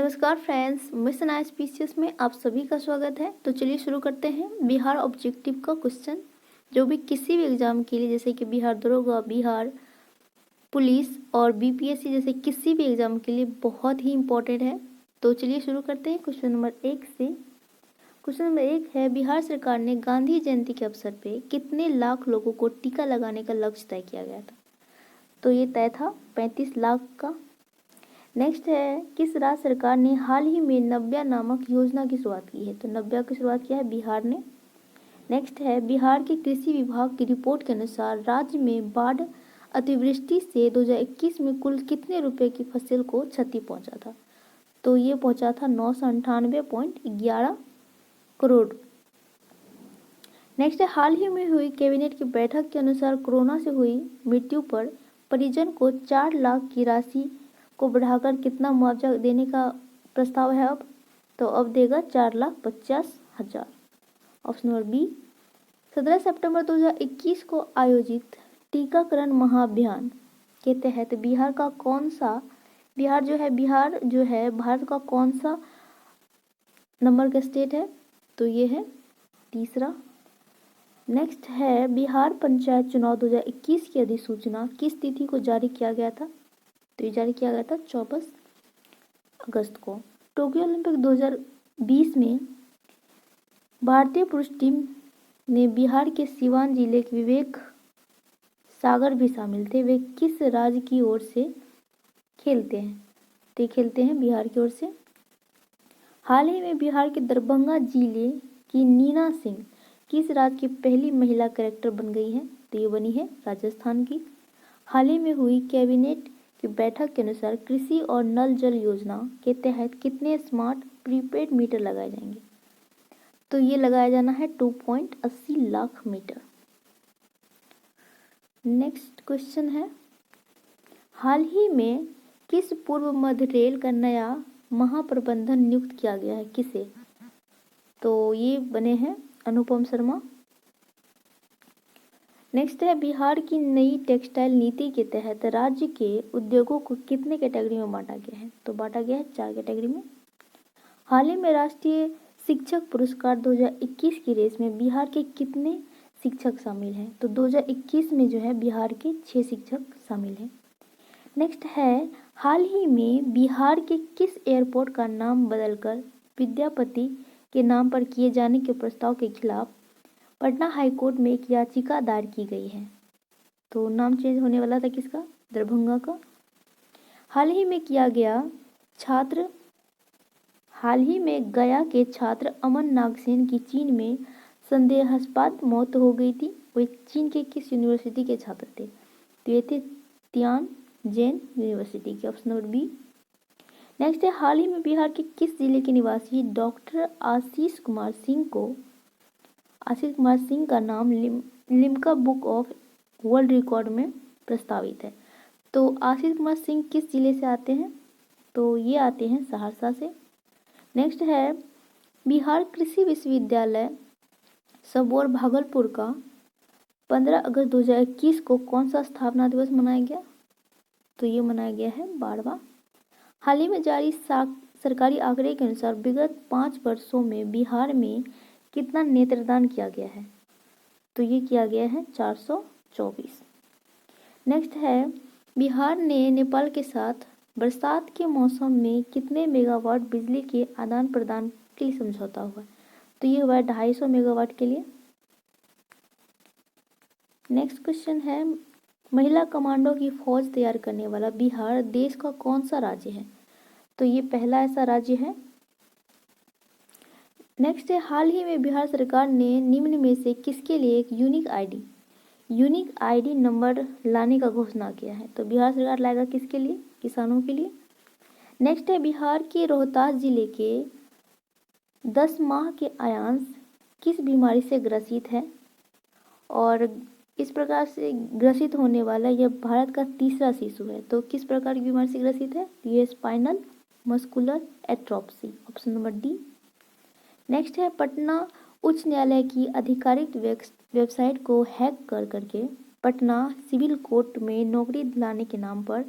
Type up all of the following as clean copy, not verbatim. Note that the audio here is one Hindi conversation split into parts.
नमस्कार फ्रेंड्स, मिशन आईएसपीसीएस में आप सभी का स्वागत है। तो चलिए शुरू करते हैं बिहार ऑब्जेक्टिव का क्वेश्चन, जो भी किसी भी एग्जाम के लिए जैसे कि बिहार दरोगा, बिहार पुलिस और बीपीएससी जैसे किसी भी एग्जाम के लिए बहुत ही इम्पोर्टेंट है। तो चलिए शुरू करते हैं क्वेश्चन नंबर 1 से। क्वेश्चन नंबर 1 है, बिहार सरकार ने गांधी जयंती के अवसर पर कितने लाख लोगों को टीका लगाने का लक्ष्य तय किया गया था? तो ये तय था 35 लाख का। नेक्स्ट है, किस राज्य सरकार ने हाल ही में नव्या नामक योजना की शुरुआत की है? तो नव्या की शुरुआत किया है बिहार ने। नेक्स्ट है, बिहार के कृषि विभाग की रिपोर्ट के अनुसार राज्य में बाढ़ अतिवृष्टि से 2021 में कुल कितने रुपए की फसल को क्षति पहुंचा था? तो ये पहुंचा था 998.11 करोड़। नेक्स्ट है, हाल ही में हुई कैबिनेट की बैठक के अनुसार कोरोना से हुई मृत्यु पर परिजन को 4 लाख की राशि को बढ़ाकर कितना मुआवजा देने का प्रस्ताव है अब? तो अब देगा 4,50,000। Option number B. 17 सितंबर 2021 को आयोजित टीकाकरण महाअभियान के तहत बिहार जो है भारत का कौन सा नंबर का स्टेट है? तो ये है तीसरा। नेक्स्ट है, बिहार पंचायत चुनाव 2021 की अधिसूचना किस तिथि को जारी किया गया था? तो ये जारी किया गया था 24 अगस्त को। टोक्यो ओलंपिक 2020 में भारतीय पुरुष टीम ने बिहार के सीवान जिले के विवेक सागर भी शामिल थे। वे किस राज्य की ओर से खेलते हैं? तो खेलते हैं बिहार की ओर से। हाल ही में बिहार के दरभंगा जिले की नीना सिंह किस राज्य की पहली महिला कलेक्टर बन गई है? तो ये बनी है राजस्थान की। हाल ही में हुई कैबिनेट की बैठक के अनुसार कृषि और नल जल योजना के तहत कितने स्मार्ट प्रीपेड मीटर लगाए जाएंगे? तो ये लगाया जाना है 2.80 लाख मीटर। नेक्स्ट क्वेश्चन है, हाल ही में किस पूर्व मध्य रेल का नया महाप्रबंधन नियुक्त किया गया है? किसे? तो ये बने हैं अनुपम शर्मा। नेक्स्ट है, बिहार की नई टेक्सटाइल नीति के तहत राज्य के उद्योगों को कितने कैटेगरी में बांटा गया है? तो बांटा गया है 4 कैटेगरी में। हाल ही में राष्ट्रीय शिक्षक पुरस्कार 2021 की रेस में बिहार के कितने शिक्षक शामिल हैं? तो 2021 में जो है बिहार के 6 शिक्षक शामिल हैं। नेक्स्ट है, हाल ही में बिहार के किस एयरपोर्ट का नाम बदलकर विद्यापति के नाम पर किए जाने के प्रस्ताव के खिलाफ पटना हाईकोर्ट में एक याचिका दायर की गई है? तो नाम चेंज होने वाला था किसका? दरभंगा का। हाल ही में गया के छात्र अमन नागसेन की चीन में संदेहास्पद मौत हो गई थी। वे चीन के किस यूनिवर्सिटी के छात्र थे? तो ये थे तियानजिन यूनिवर्सिटी के। Option number B. नेक्स्ट है, हाल ही में बिहार के किस जिले के निवासी डॉक्टर आशीष कुमार सिंह का नाम Limca book of world record में प्रस्तावित है? तो आशीष कुमार सिंह किस जिले से आते हैं? तो ये आते हैं सहरसा से। नेक्स्ट है, बिहार कृषि विश्वविद्यालय सबौर भागलपुर का 15 अगस्त 2021 को कौन सा स्थापना दिवस मनाया गया? तो ये मनाया गया है 12वां। हाल ही में जारी सरकारी आंकड़े के अनुसार विगत 5 वर्षों में बिहार में कितना नेत्रदान किया गया है? तो ये किया गया है 424। नेक्स्ट है, बिहार ने नेपाल के साथ बरसात के मौसम में कितने मेगावाट बिजली के आदान प्रदान के लिए समझौता हुआ? तो ये हुआ 250 मेगावाट के लिए। नेक्स्ट क्वेश्चन है, महिला कमांडो की फौज तैयार करने वाला बिहार देश का कौन सा राज्य है? तो ये पहला ऐसा राज्य है। नेक्स्ट है, हाल ही में बिहार सरकार ने निम्न में से किसके लिए एक यूनिक आईडी नंबर लाने का घोषणा किया है? तो बिहार सरकार लाएगा किसके लिए? किसानों के लिए। नेक्स्ट है, बिहार के रोहतास जिले के 10 माह के आयांश किस बीमारी से ग्रसित है? और इस प्रकार से ग्रसित होने वाला यह भारत का तीसरा शिशु है। तो किस प्रकार की बीमारी से ग्रसित है? ये spinal muscular atrophy. Option number D. Next है, पटना उच्च न्यायालय की आधिकारिक वेबसाइट को हैक करके पटना सिविल कोर्ट में नौकरी दिलाने के नाम पर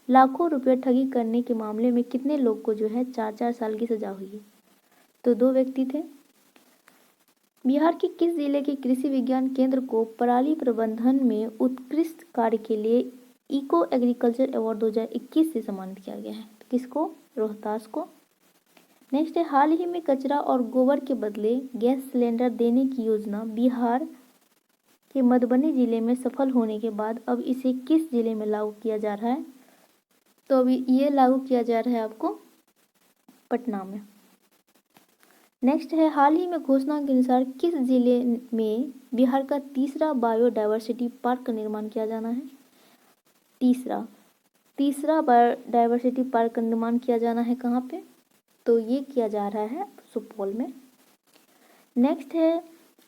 लाखों रुपये ठगी करने के मामले में कितने लोग को जो है 4-4 साल की सजा हुई है? तो 2 व्यक्ति थे। बिहार के किस जिले के कृषि विज्ञान केंद्र को पराली प्रबंधन में उत्कृष्ट कार्य के लिए इको एग्रीकल्चर अवार्ड 2021 से सम्मानित किया गया है? किसको? रोहतास को। नेक्स्ट है, हाल ही में कचरा और गोबर के बदले गैस सिलेंडर देने की योजना बिहार के मधुबनी जिले में सफल होने के बाद अब इसे किस जिले में लागू किया जा रहा है? तो अभी ये लागू किया जा रहा है आपको पटना में। नेक्स्ट है, हाल ही में घोषणा के अनुसार किस जिले में बिहार का तीसरा बायोडायवर्सिटी पार्क का निर्माण किया जाना है? तीसरा बायोडायवर्सिटी पार्क का निर्माण किया जाना है कहाँ पे? तो ये किया जा रहा है सुपौल में। नेक्स्ट है,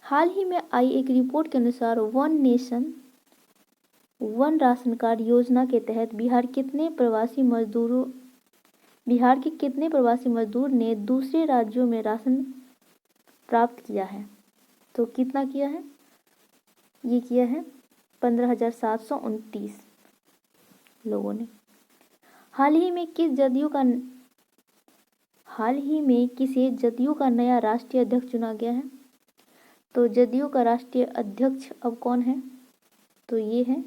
हाल ही में आई एक रिपोर्ट के अनुसार one nation one ration card योजना के तहत बिहार के कितने प्रवासी मजदूर ने दूसरे राज्यों में राशन प्राप्त किया है? तो कितना किया है? ये किया है 15,729 लोगों ने। हाल ही में किसे जदयू का नया राष्ट्रीय अध्यक्ष चुना गया है? तो जदयू का राष्ट्रीय अध्यक्ष अब कौन है? तो ये है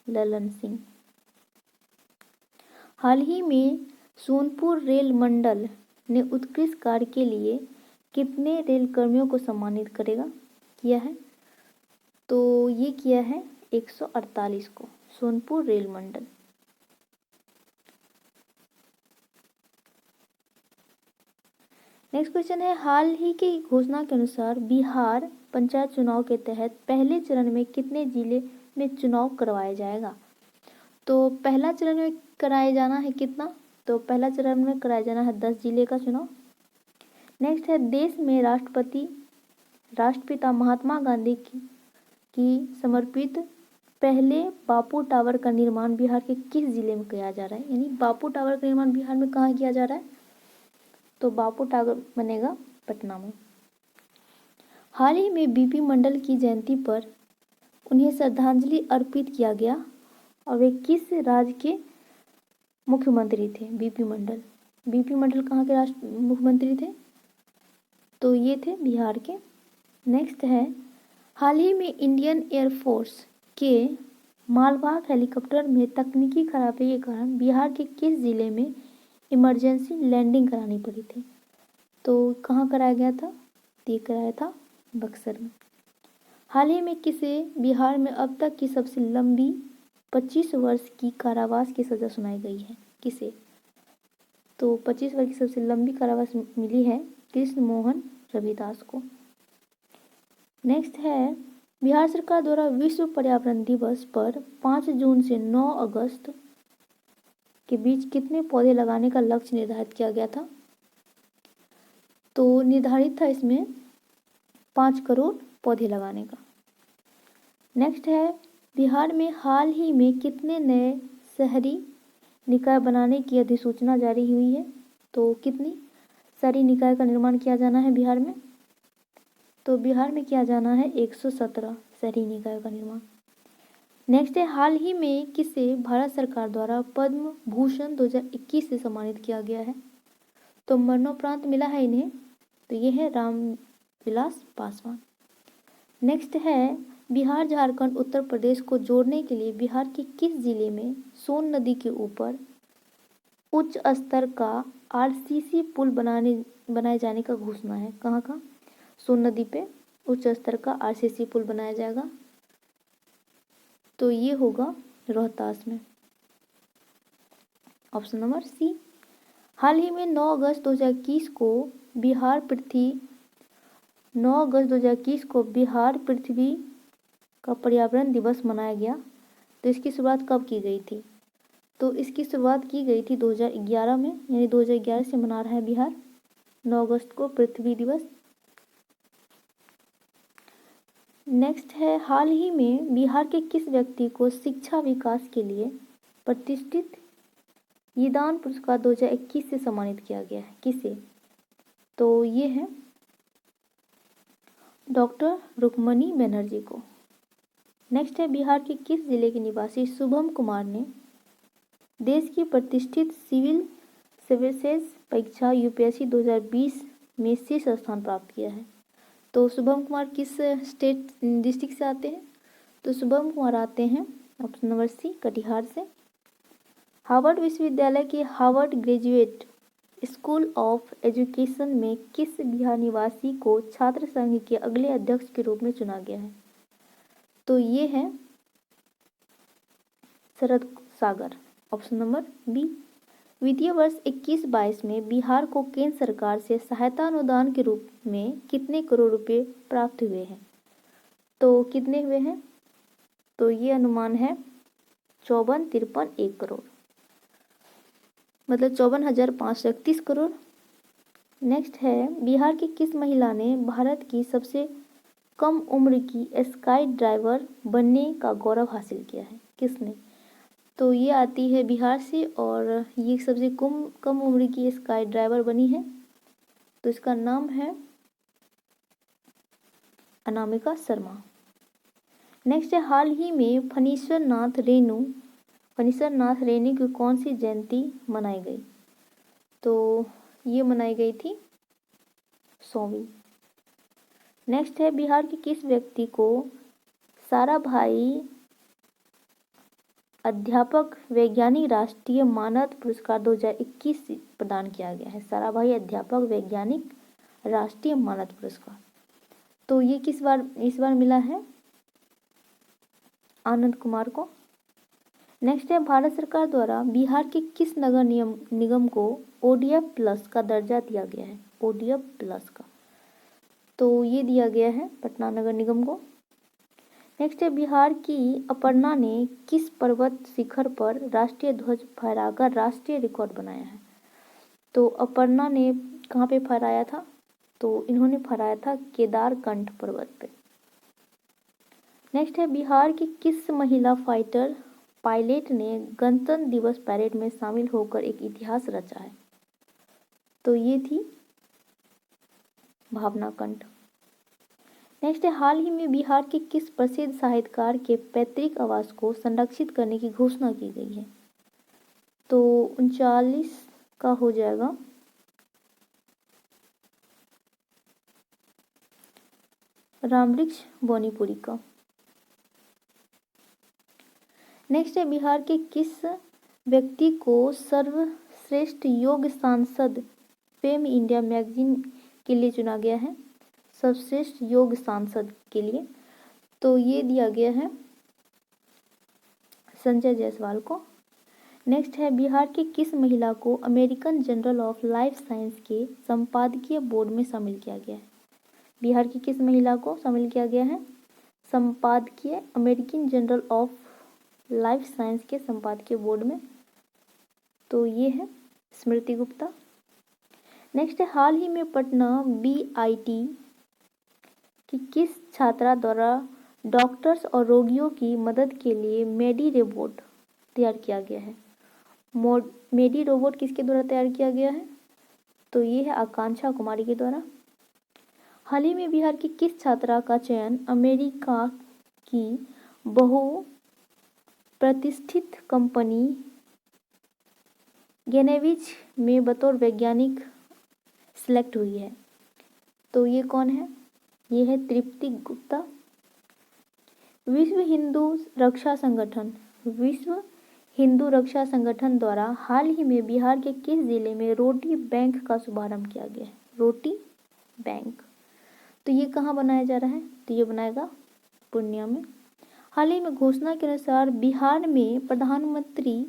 ललन सिंह। हाल ही में सोनपुर रेल मंडल ने उत्कृष्ट कार्य के लिए कितने रेल कर्मियों को सम्मानित किया है? तो ये किया है 148 को, सोनपुर रेल मंडल। नेक्स्ट क्वेश्चन है, हाल ही की घोषणा के अनुसार बिहार पंचायत चुनाव के तहत पहले चरण में कितने जिले में चुनाव करवाया जाएगा? तो पहला चरण में कराया जाना है कितना? तो पहला चरण में कराया जाना है 10 जिले का चुनाव। नेक्स्ट है, देश में राष्ट्रपिता महात्मा गांधी की समर्पित पहले बापू टावर का निर्माण बिहार के किस जिले में किया जा रहा है? यानी बापू टावर का निर्माण बिहार में कहाँ किया जा रहा है? तो बापू टावर बनेगा पटना में। हाल ही में बीपी मंडल की जयंती पर उन्हें श्रद्धांजलि अर्पित किया गया और वे किस राज्य के मुख्यमंत्री थे? बीपी मंडल कहाँ के मुख्यमंत्री थे? तो ये थे बिहार के। नेक्स्ट है, हाल ही में इंडियन एयरफोर्स के मालवाहक हेलीकॉप्टर में तकनीकी खराबी के कारण बिहार के किस जिले में इमरजेंसी लैंडिंग करानी पड़ी थी? तो कहाँ कराया गया था? ये कराया था बक्सर में। हाल ही में किसे बिहार में अब तक की सबसे लंबी 25 वर्ष की कारावास की सजा सुनाई गई है? किसे? तो 25 वर्ष की सबसे लंबी कारावास मिली है कृष्ण मोहन रविदास को। नेक्स्ट है, बिहार सरकार द्वारा विश्व पर्यावरण दिवस पर 5 जून से 9 अगस्त के बीच कितने पौधे लगाने का लक्ष्य निर्धारित किया गया था? तो निर्धारित था इसमें 5 करोड़ पौधे लगाने का। नेक्स्ट है, बिहार में हाल ही में कितने नए शहरी निकाय बनाने की अधिसूचना जारी हुई है? तो कितनी शहरी निकाय का निर्माण किया जाना है बिहार में? तो बिहार में किया जाना है 117 शहरी निकाय का निर्माण। नेक्स्ट है, हाल ही में किसे भारत सरकार द्वारा पद्म भूषण 2021 से सम्मानित किया गया है? तो मरणोपरांत मिला है इन्हें, तो ये है रामविलास पासवान। नेक्स्ट है, बिहार झारखंड उत्तर प्रदेश को जोड़ने के लिए बिहार के किस जिले में सोन नदी के ऊपर उच्च स्तर का आरसीसी पुल बनाए जाने का घोषणा है? कहाँ का? सोन नदी पे उच्च स्तर का आरसीसी पुल बनाया जाएगा, तो ये होगा रोहतास में, ऑप्शन नंबर सी। हाल ही में 9 अगस्त 2021 को बिहार पृथ्वी का पर्यावरण दिवस मनाया गया। तो इसकी शुरुआत कब की गई थी? तो इसकी शुरुआत की गई थी 2011 में, यानी 2011 से मना रहा है बिहार 9 अगस्त को पृथ्वी दिवस। नेक्स्ट है, हाल ही में बिहार के किस व्यक्ति को शिक्षा विकास के लिए प्रतिष्ठित यीदान पुरस्कार 2021 से सम्मानित किया गया है? किसे? तो ये है डॉक्टर रुक्मणी बनर्जी को। नेक्स्ट है, बिहार के किस जिले के निवासी शुभम कुमार ने देश की प्रतिष्ठित सिविल सर्विसेज परीक्षा यूपीएससी 2020 में शीर्ष स्थान प्राप्त किया है। तो शुभम कुमार किस स्टेट डिस्ट्रिक्ट से आते हैं? तो शुभम कुमार आते हैं ऑप्शन नंबर सी कटिहार से। हार्वर्ड विश्वविद्यालय के Harvard graduate school of education में किस बिहार निवासी को छात्र संघ के अगले अध्यक्ष के रूप में चुना गया है? तो ये है शरद सागर, ऑप्शन नंबर बी। वित्तीय वर्ष 21-22 में बिहार को केंद्र सरकार से सहायता अनुदान के रूप में कितने करोड़ रुपए प्राप्त हुए हैं? तो कितने हुए हैं? तो ये अनुमान है 54,53,1 करोड़, मतलब 54,531 करोड़। नेक्स्ट है बिहार की किस महिला ने भारत की सबसे कम उम्र की स्काई ड्राइवर बनने का गौरव हासिल किया है? किसने? तो ये आती है बिहार से और ये सबसे कम उम्र की स्काई ड्राइवर बनी है। तो इसका नाम है अनामिका शर्मा। नेक्स्ट है हाल ही में फणीश्वर नाथ रेणु की कौन सी जयंती मनाई गई? तो ये मनाई गई थी 100वीं। नेक्स्ट है बिहार के किस व्यक्ति को साराभाई अध्यापक वैज्ञानिक राष्ट्रीय मानद पुरस्कार 2021 प्रदान किया गया है? साराभाई अध्यापक वैज्ञानिक राष्ट्रीय मानद पुरस्कार। तो ये इस बार मिला है आनंद कुमार को। नेक्स्ट है भारत सरकार द्वारा बिहार के किस नगर निगम को ODF प्लस का दर्जा दिया गया है? ODF प्लस का, तो ये दिया गया है पटना नगर निगम को। नेक्स्ट है बिहार की अपर्णा ने किस पर्वत शिखर पर राष्ट्रीय ध्वज फहराकर राष्ट्रीय रिकॉर्ड बनाया है? तो अपर्णा ने कहाँ पे फहराया था? तो इन्होंने फहराया था केदारकंठ पर्वत पे। नेक्स्ट है बिहार की किस महिला फाइटर पायलट ने गणतंत्र दिवस परेड में शामिल होकर एक इतिहास रचा है? तो ये थी भावना कंठ। नेक्स्ट है हाल ही में बिहार के किस प्रसिद्ध साहित्यकार के पैतृक आवास को संरक्षित करने की घोषणा की गई है? तो 39 का हो जाएगा रामवृक्ष बोनीपुरी का। नेक्स्ट है बिहार के किस व्यक्ति को सर्वश्रेष्ठ योग सांसद फेम इंडिया मैगजीन के लिए चुना गया है? सर्वश्रेष्ठ योग सांसद के लिए तो ये दिया गया है संजय जायसवाल को। नेक्स्ट है बिहार की किस महिला को American journal of life science के संपादकीय बोर्ड में शामिल किया गया है? बिहार की किस महिला को शामिल किया गया है संपादकीय American journal of life science के संपादकीय बोर्ड में? तो ये है स्मृति गुप्ता। नेक्स्ट है हाल ही में पटना BIT कि किस छात्रा द्वारा डॉक्टर्स और रोगियों की मदद के लिए मेडी रोबोट तैयार किया गया है? मेडी रोबोट किसके द्वारा तैयार किया गया है? तो ये है आकांक्षा कुमारी के द्वारा। हाल ही में बिहार की किस छात्रा का चयन अमेरिका की बहुप्रतिष्ठित कंपनी गेनेविज में बतौर वैज्ञानिक सिलेक्ट हुई है? तो ये कौन है? ये है तृप्ति गुप्ता। विश्व हिंदू रक्षा संगठन द्वारा हाल ही में बिहार के किस जिले में रोटी बैंक का शुभारंभ किया गया है? रोटी बैंक, तो ये कहाँ बनाया जा रहा है? तो ये बनाएगा पूर्णिया में। हाल ही में घोषणा के अनुसार बिहार में प्रधानमंत्री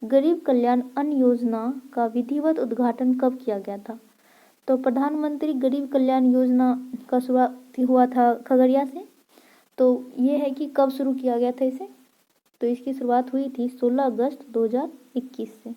गरीब कल्याण अन्न योजना का विधिवत उद्घाटन कब किया गया था? तो प्रधानमंत्री गरीब कल्याण योजना का शुरुआत हुआ था खगड़िया से। तो ये है कि कब शुरू किया गया था इसे? तो इसकी शुरुआत हुई थी 16 अगस्त 2021 से।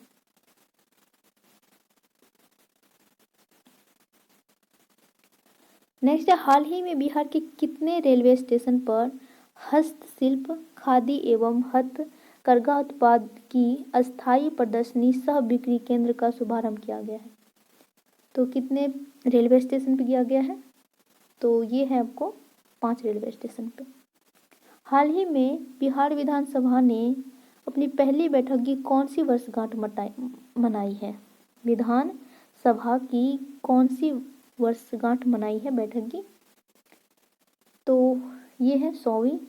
नेक्स्ट है हाल ही में बिहार के कितने रेलवे स्टेशन पर हस्तशिल्प खादी एवं हथकरघा उत्पाद की अस्थायी प्रदर्शनी सह बिक्री केंद्र का शुभारंभ किया गया है? तो कितने रेलवे स्टेशन पे किया गया है? तो ये है आपको 5 रेलवे स्टेशन पे। हाल ही में बिहार विधानसभा ने अपनी पहली बैठक की कौन सी वर्षगांठ मनाई है? विधान सभा की कौन सी वर्षगांठ मनाई है बैठक की? तो ये है 100वीं।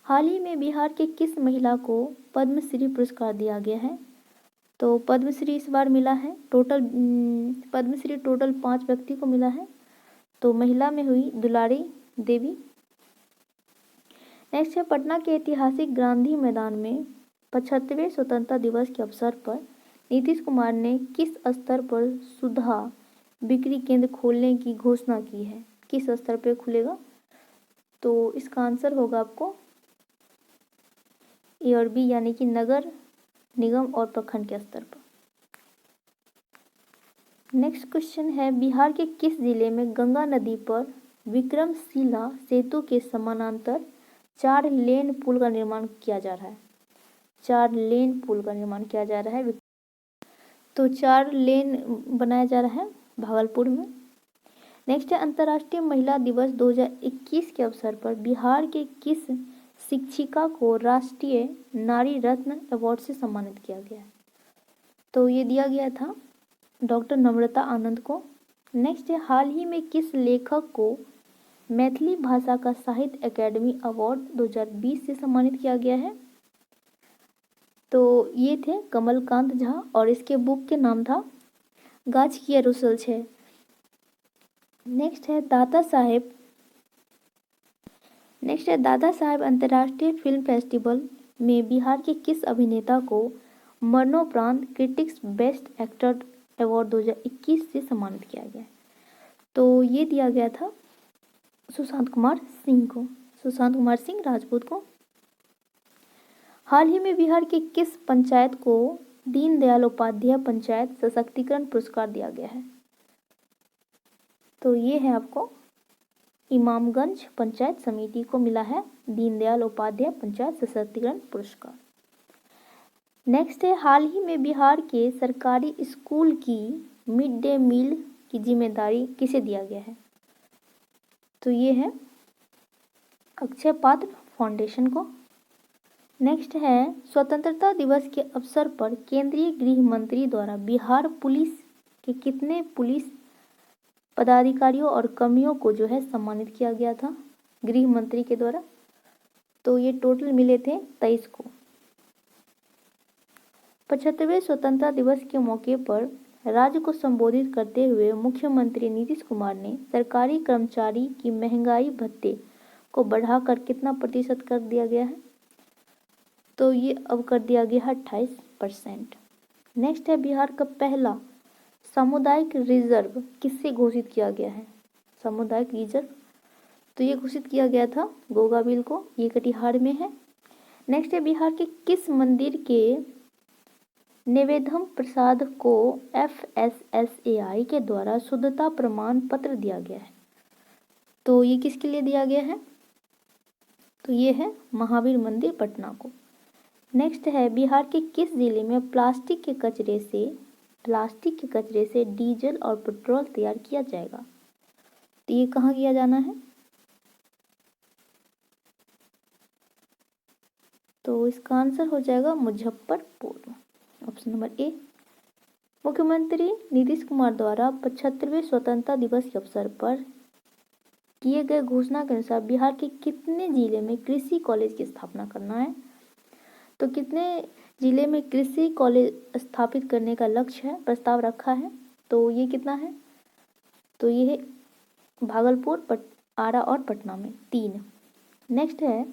हाल ही में बिहार के किस महिला को पद्मश्री पुरस्कार दिया गया है? तो पद्मश्री इस बार मिला है पद्मश्री टोटल 5 व्यक्ति को मिला है। तो महिला में हुई दुलारी देवी। नेक्स्ट है, पटना के ऐतिहासिक गांधी मैदान में 75वें स्वतंत्रता दिवस के अवसर पर नीतीश कुमार ने किस स्तर पर सुधा बिक्री केंद्र खोलने की घोषणा की है? किस स्तर पर खुलेगा? तो इसका आंसर होगा आपको ए और बी, यानी कि नगर निगम और प्रखंड के स्तर पर। नेक्स्ट क्वेश्चन है, बिहार के किस जिले में गंगा नदी पर विक्रमशिला सेतु के समानांतर 4 लेन पुल का निर्माण किया जा रहा है? 4 लेन पुल का निर्माण किया जा रहा है। तो 4 लेन बनाया जा रहा है भागलपुर में। नेक्स्ट है, अंतर्राष्ट्रीय महिला दिवस 2021 के अवसर पर बिहार के किस शिक्षिका को राष्ट्रीय नारी रत्न अवार्ड से सम्मानित किया गया है? तो ये दिया गया था डॉक्टर नम्रता आनंद को। नेक्स्ट है, हाल ही में किस लेखक को मैथिली भाषा का साहित्य अकादमी अवार्ड 2020 से सम्मानित किया गया है? तो ये थे कमलकांत झा और इसके बुक के नाम था गाछ की रुसल छे। नेक्स्ट है, दादा साहेब अंतर्राष्ट्रीय फिल्म फेस्टिवल में बिहार के किस अभिनेता को मरणोपरांत क्रिटिक्स बेस्ट एक्टर अवार्ड 2021 से सम्मानित किया गया? तो ये दिया गया था सुशांत कुमार सिंह राजपूत को। हाल ही में बिहार के किस पंचायत को दीनदयाल उपाध्याय पंचायत सशक्तिकरण पुरस्कार दिया गया है? तो ये है आपको इमामगंज पंचायत समिति को मिला है दीनदयाल उपाध्याय पंचायत सशक्तिकरण पुरस्कार। नेक्स्ट है, हाल ही में बिहार के सरकारी स्कूल की मिड डे मील की जिम्मेदारी किसे दिया गया है? तो ये है अक्षय पात्र फाउंडेशन को। नेक्स्ट है, स्वतंत्रता दिवस के अवसर पर केंद्रीय गृह मंत्री द्वारा बिहार पुलिस के कितने पुलिस पदाधिकारियों और कर्मियों को जो है सम्मानित किया गया था गृह मंत्री के द्वारा? तो ये टोटल मिले थे 23 को। 75वें स्वतंत्रता दिवस के मौके पर राज्य को संबोधित करते हुए मुख्यमंत्री नीतीश कुमार ने सरकारी कर्मचारी की महंगाई भत्ते को बढ़ाकर कितना प्रतिशत कर दिया गया है? तो ये अब कर दिया गया है 28%। नेक्स्ट है, बिहार का पहला सामुदायिक रिजर्व किससे घोषित किया गया है? सामुदायिक रिजर्व तो ये घोषित किया गया था गोगाबिल को, ये कटिहार में है। नेक्स्ट है, बिहार के किस मंदिर के निवेदम प्रसाद को FSSAI के द्वारा शुद्धता प्रमाण पत्र दिया गया है? तो ये किसके लिए दिया गया है? तो ये है महावीर मंदिर पटना को। नेक्स्ट है, बिहार के किस जिले में प्लास्टिक के कचरे से डीजल और पेट्रोल तैयार किया जाएगा? तो ये कहाँ किया जाना है? तो इसका आंसर हो जाएगा मुजफ्फरपुर, ऑप्शन नंबर ए। मुख्यमंत्री नीतीश कुमार द्वारा 75वें स्वतंत्रता दिवस के अवसर पर किए गए घोषणा के अनुसार बिहार के कितने जिले में कृषि कॉलेज की स्थापना करना है? तो कितने जिले में कृषि कॉलेज स्थापित करने का लक्ष्य है, प्रस्ताव रखा है? तो ये कितना है? तो ये है भागलपुर, आरा और पटना में 3। नेक्स्ट है,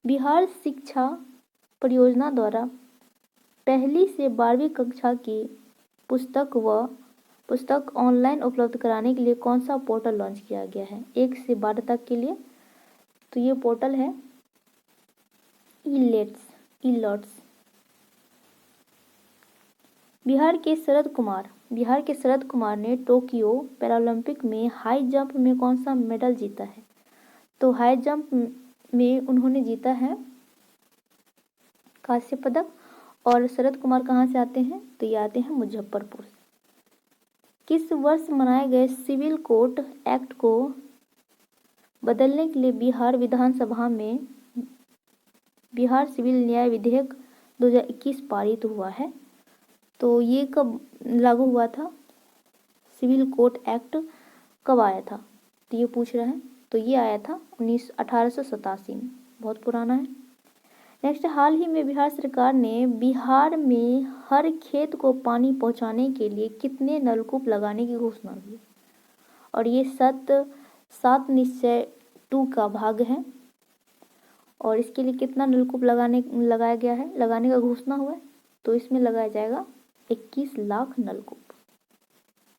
बिहार शिक्षा परियोजना द्वारा 1ली से 12वीं कक्षा की पुस्तक ऑनलाइन उपलब्ध कराने के लिए कौन सा पोर्टल लॉन्च किया गया है 1 से 12 तक के लिए? तो ये पोर्टल है ई-लॉट्स। बिहार के शरद कुमार ने टोक्यो पैरालंपिक में हाई जंप में कौन सा मेडल जीता है? तो हाई जंप में उन्होंने जीता है कांस्य पदक। और शरद कुमार कहाँ से आते हैं? तो ये आते हैं मुजफ्फरपुर। किस वर्ष मनाए गए सिविल कोड एक्ट को बदलने के लिए बिहार विधानसभा में बिहार सिविल न्याय विधेयक 2021 पारित हुआ है। तो ये कब लागू हुआ था? सिविल कोड एक्ट कब आया था? तो ये पूछ रहे हैं। तो ये आया था 1887 में, बहुत पुराना है। नेक्स्ट, हाल ही में बिहार सरकार ने बिहार में हर खेत को पानी पहुंचाने के लिए कितने नलकूप लगाने की घोषणा की? और ये 7 निश्चय 2 का भाग है। और इसके लिए कितना नलकूप लगाया गया है, लगाने का घोषणा हुआ है? तो इसमें लगाया जाएगा 21 लाख नलकूप,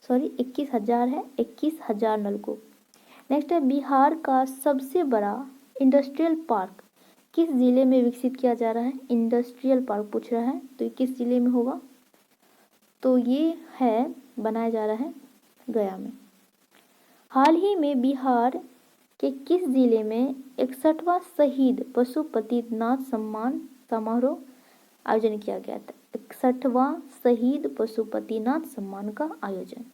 सॉरी 21,000 है, 21,000 नलकूप। नेक्स्ट है, बिहार का सबसे बड़ा इंडस्ट्रियल पार्क किस जिले में विकसित किया जा रहा है? इंडस्ट्रियल पार्क पूछ रहा है, तो ये किस जिले में होगा? तो ये है, बनाया जा रहा है गया में। हाल ही में बिहार के किस जिले में 61वां शहीद पशुपतिनाथ सम्मान समारोह आयोजन किया गया था? 61वां शहीद पशुपतिनाथ सम्मान का आयोजन,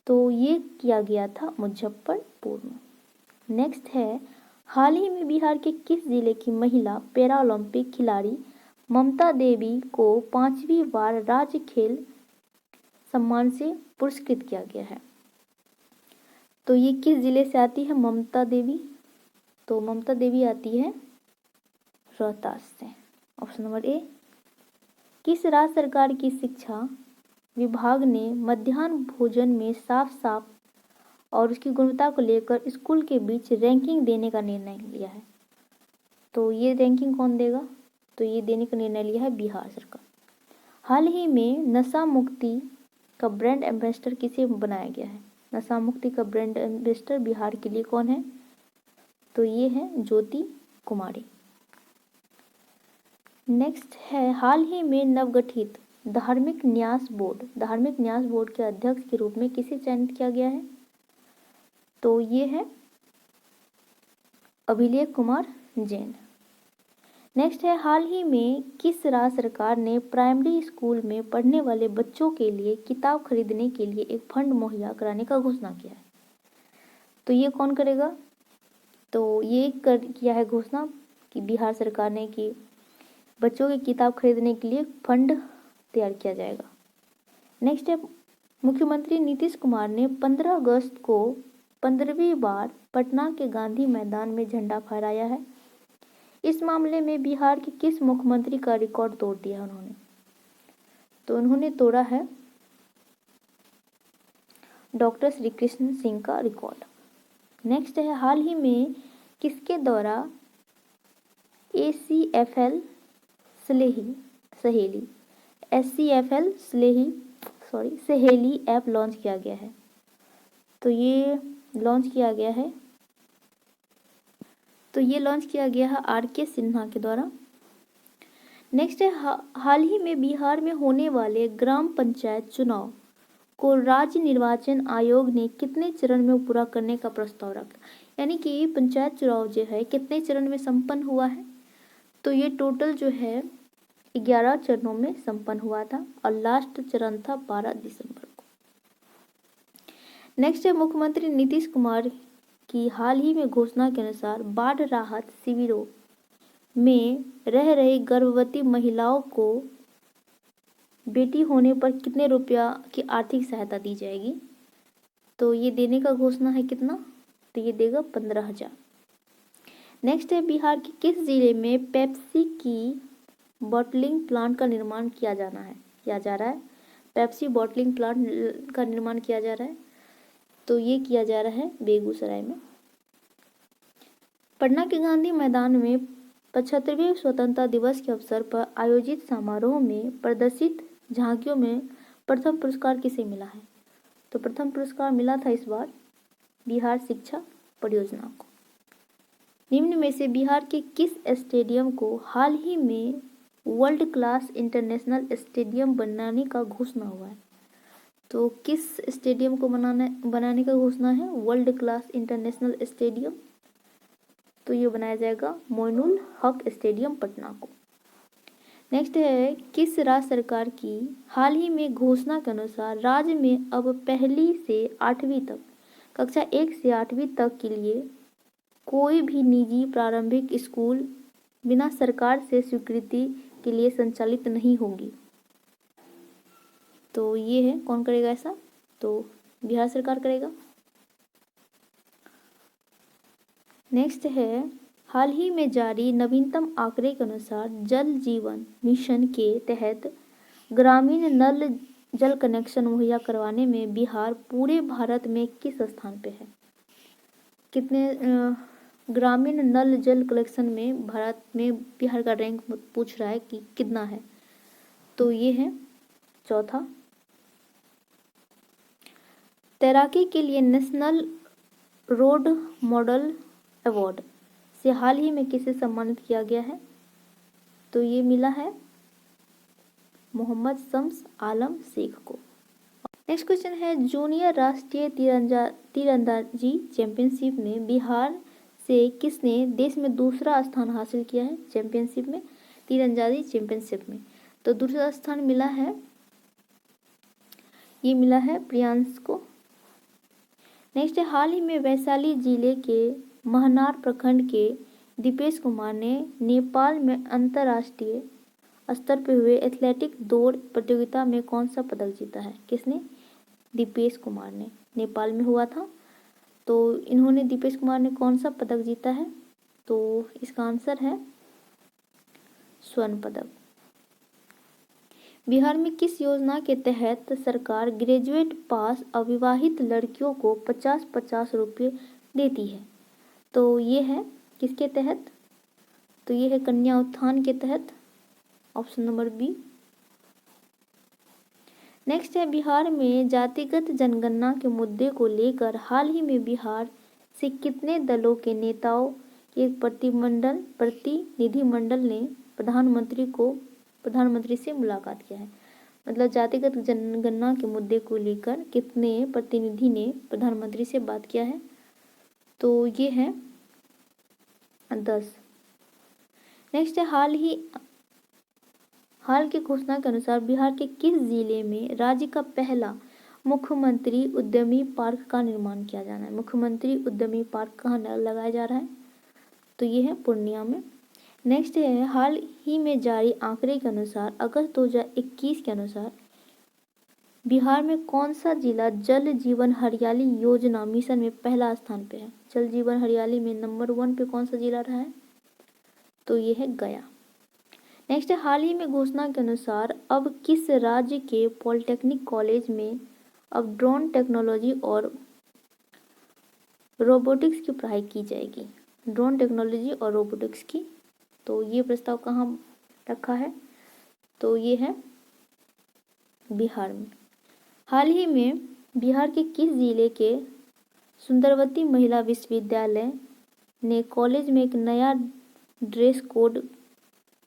तो ये किया गया था मुजफ्फरपुर में। नेक्स्ट है, हाल ही में बिहार के किस जिले की महिला पैरा ओलंपिक खिलाड़ी ममता देवी को 5वीं बार राज्य खेल सम्मान से पुरस्कृत किया गया है? तो ये किस जिले से आती है ममता देवी? तो ममता देवी आती है रोहतास से। ऑप्शन नंबर ए। किस राज्य सरकार की शिक्षा विभाग ने मध्याह्न भोजन में साफ और उसकी गुणवत्ता को लेकर स्कूल के बीच रैंकिंग देने का निर्णय लिया है? तो ये रैंकिंग कौन देगा? तो ये देने का निर्णय लिया है बिहार सरकार। हाल ही में नशा मुक्ति का ब्रांड एम्बेसडर किसे बनाया गया है? नशा मुक्ति का ब्रांड एम्बेसडर बिहार के लिए कौन है? तो ये है ज्योति कुमारी। नेक्स्ट है, हाल ही में नवगठित धार्मिक न्यास बोर्ड के अध्यक्ष के रूप में किसे चयनित किया गया है? तो ये है अभिलेख कुमार जैन। नेक्स्ट है, हाल ही में किस राज्य सरकार ने प्राइमरी स्कूल में पढ़ने वाले बच्चों के लिए किताब खरीदने के लिए एक फंड मुहैया कराने का घोषणा किया है? तो ये कौन करेगा? तो ये किया है घोषणा कि बिहार सरकार ने कि बच्चों की किताब खरीदने के लिए फंड तैयार किया जाएगा। नेक्स्ट है, मुख्यमंत्री नीतीश कुमार ने 15 अगस्त को 15वीं बार पटना के गांधी मैदान में झंडा फहराया है। इस मामले में बिहार के किस मुख्यमंत्री का रिकॉर्ड तोड़ दिया उन्होंने? तो उन्होंने तोड़ा है डॉक्टर श्री कृष्ण सिंह का रिकॉर्ड। नेक्स्ट है, हाल ही में किसके द्वारा ACFL सहेली ऐप लॉन्च किया गया है? तो ये लॉन्च किया गया है RK सिन्हा के द्वारा। नेक्स्ट है, हाल ही में बिहार में होने वाले ग्राम पंचायत चुनाव को राज्य निर्वाचन आयोग ने कितने चरण में पूरा करने का प्रस्ताव रखा? यानी कि पंचायत चुनाव जो है कितने चरण में संपन्न हुआ है? तो ये टोटल जो है 11 चरणों में संपन्न हुआ था और लास्ट चरण था 12 दिसंबर को। नेक्स्ट है, मुख्यमंत्री नीतीश कुमार की हाल ही में घोषणा के अनुसार बाढ़ राहत शिविरों में रह रही गर्भवती महिलाओं को बेटी होने पर कितने रुपया की आर्थिक सहायता दी जाएगी? तो ये देने का घोषणा है कितना? तो ये देगा 15,000। नेक्स्ट है, बिहार के किस जिले में पेप्सी की बॉटलिंग प्लांट का निर्माण किया जा रहा है? पेप्सी बॉटलिंग प्लांट का निर्माण किया जा रहा है, तो ये किया जा रहा है बेगूसराय में। पटना के गांधी मैदान में 75वें स्वतंत्रता दिवस के अवसर पर आयोजित समारोह में प्रदर्शित झांकियों में प्रथम पुरस्कार किसे मिला है? तो प्रथम पुरस्कार मिला था इस बार बिहार शिक्षा परियोजना को। निम्न में से बिहार के किस स्टेडियम को हाल ही में वर्ल्ड क्लास इंटरनेशनल स्टेडियम बनाने का घोषणा हुआ है? तो किस स्टेडियम को बनाने का घोषणा है? World class international stadium. तो ये बनाया जाएगा मोइनुल हक स्टेडियम पटना को। नेक्स्ट है, किस राज्य सरकार की हाल ही में घोषणा के अनुसार राज्य में अब पहली से 8वीं तक, कक्षा 1 से 8वीं तक के लिए कोई भी निजी प्रारंभिक स्कूल बिना सरकार से स्वीकृति के लिए संचालित नहीं होगी। तो ये है, कौन करेगा ऐसा? तो बिहार सरकार करेगा। नेक्स्ट है, हाल ही में जारी नवीनतम आंकड़े के अनुसार जल जीवन मिशन के तहत ग्रामीण नल जल कनेक्शन मुहैया करवाने में बिहार पूरे भारत में किस स्थान पे है? कितने ग्रामीण नल जल कलेक्शन में भारत में बिहार का रैंक पूछ रहा है कि कितना है? तो ये है चौथा। तैराकी के लिए नेशनल रोड मॉडल अवार्ड से हाल ही में किसे सम्मानित किया गया है? तो ये मिला है मोहम्मद शम्स आलम शेख को। नेक्स्ट क्वेश्चन है, जूनियर राष्ट्रीय तीरंदाजी चैंपियनशिप में बिहार से किसने देश में दूसरा स्थान हासिल किया है? चैंपियनशिप में, तीरंदाजी चैंपियनशिप में। तो दूसरा स्थान मिला है, ये मिला है प्रियांश को। नेक्स्ट है, हाल ही में वैशाली जिले के महनार प्रखंड के दीपेश कुमार ने नेपाल में अंतर्राष्ट्रीय स्तर पर हुए एथलेटिक दौड़ प्रतियोगिता में कौन सा पदक जीता है? किसने? दीपेश कुमार ने। नेपाल में हुआ था, तो इन्होंने, दीपेश कुमार ने कौन सा पदक जीता है? तो इसका आंसर है स्वर्ण पदक। बिहार में किस योजना के तहत सरकार ग्रेजुएट पास अविवाहित लड़कियों को 50-50 रुपये देती है? तो ये है किसके तहत? तो ये है कन्या उत्थान के तहत, ऑप्शन नंबर बी। नेक्स्ट है, बिहार में जातिगत जनगणना के मुद्दे को लेकर हाल ही में बिहार से कितने दलों के नेताओं के एक प्रतिनिधिमंडल ने प्रधानमंत्री से मुलाकात किया है? मतलब जातिगत जनगणना के मुद्दे को लेकर कितने प्रतिनिधि ने प्रधानमंत्री से बात किया है? तो ये है 10। नेक्स्ट है, हाल की घोषणा के अनुसार बिहार के किस जिले में राज्य का पहला मुख्यमंत्री उद्यमी पार्क का निर्माण किया जाना है? मुख्यमंत्री उद्यमी पार्क कहाँ लगाया जा रहा है? तो ये है पूर्णिया में। नेक्स्ट है, हाल ही में जारी आंकड़े के अनुसार अगस्त 2021 के अनुसार बिहार में कौन सा जिला जल जीवन हरियाली योजना मिशन में पहला स्थान पे है? जल जीवन हरियाली में नंबर 1 पे कौन सा जिला रहा है? तो ये है गया। नेक्स्ट है, हाल ही में घोषणा के अनुसार अब किस राज्य के पॉलिटेक्निक कॉलेज में अब ड्रोन टेक्नोलॉजी और रोबोटिक्स की पढ़ाई की जाएगी? ड्रोन टेक्नोलॉजी और रोबोटिक्स की। तो ये प्रस्ताव कहाँ रखा है? तो ये है बिहार में। हाल ही में बिहार के किस जिले के सुंदरवती महिला विश्वविद्यालय ने कॉलेज में एक नया ड्रेस कोड,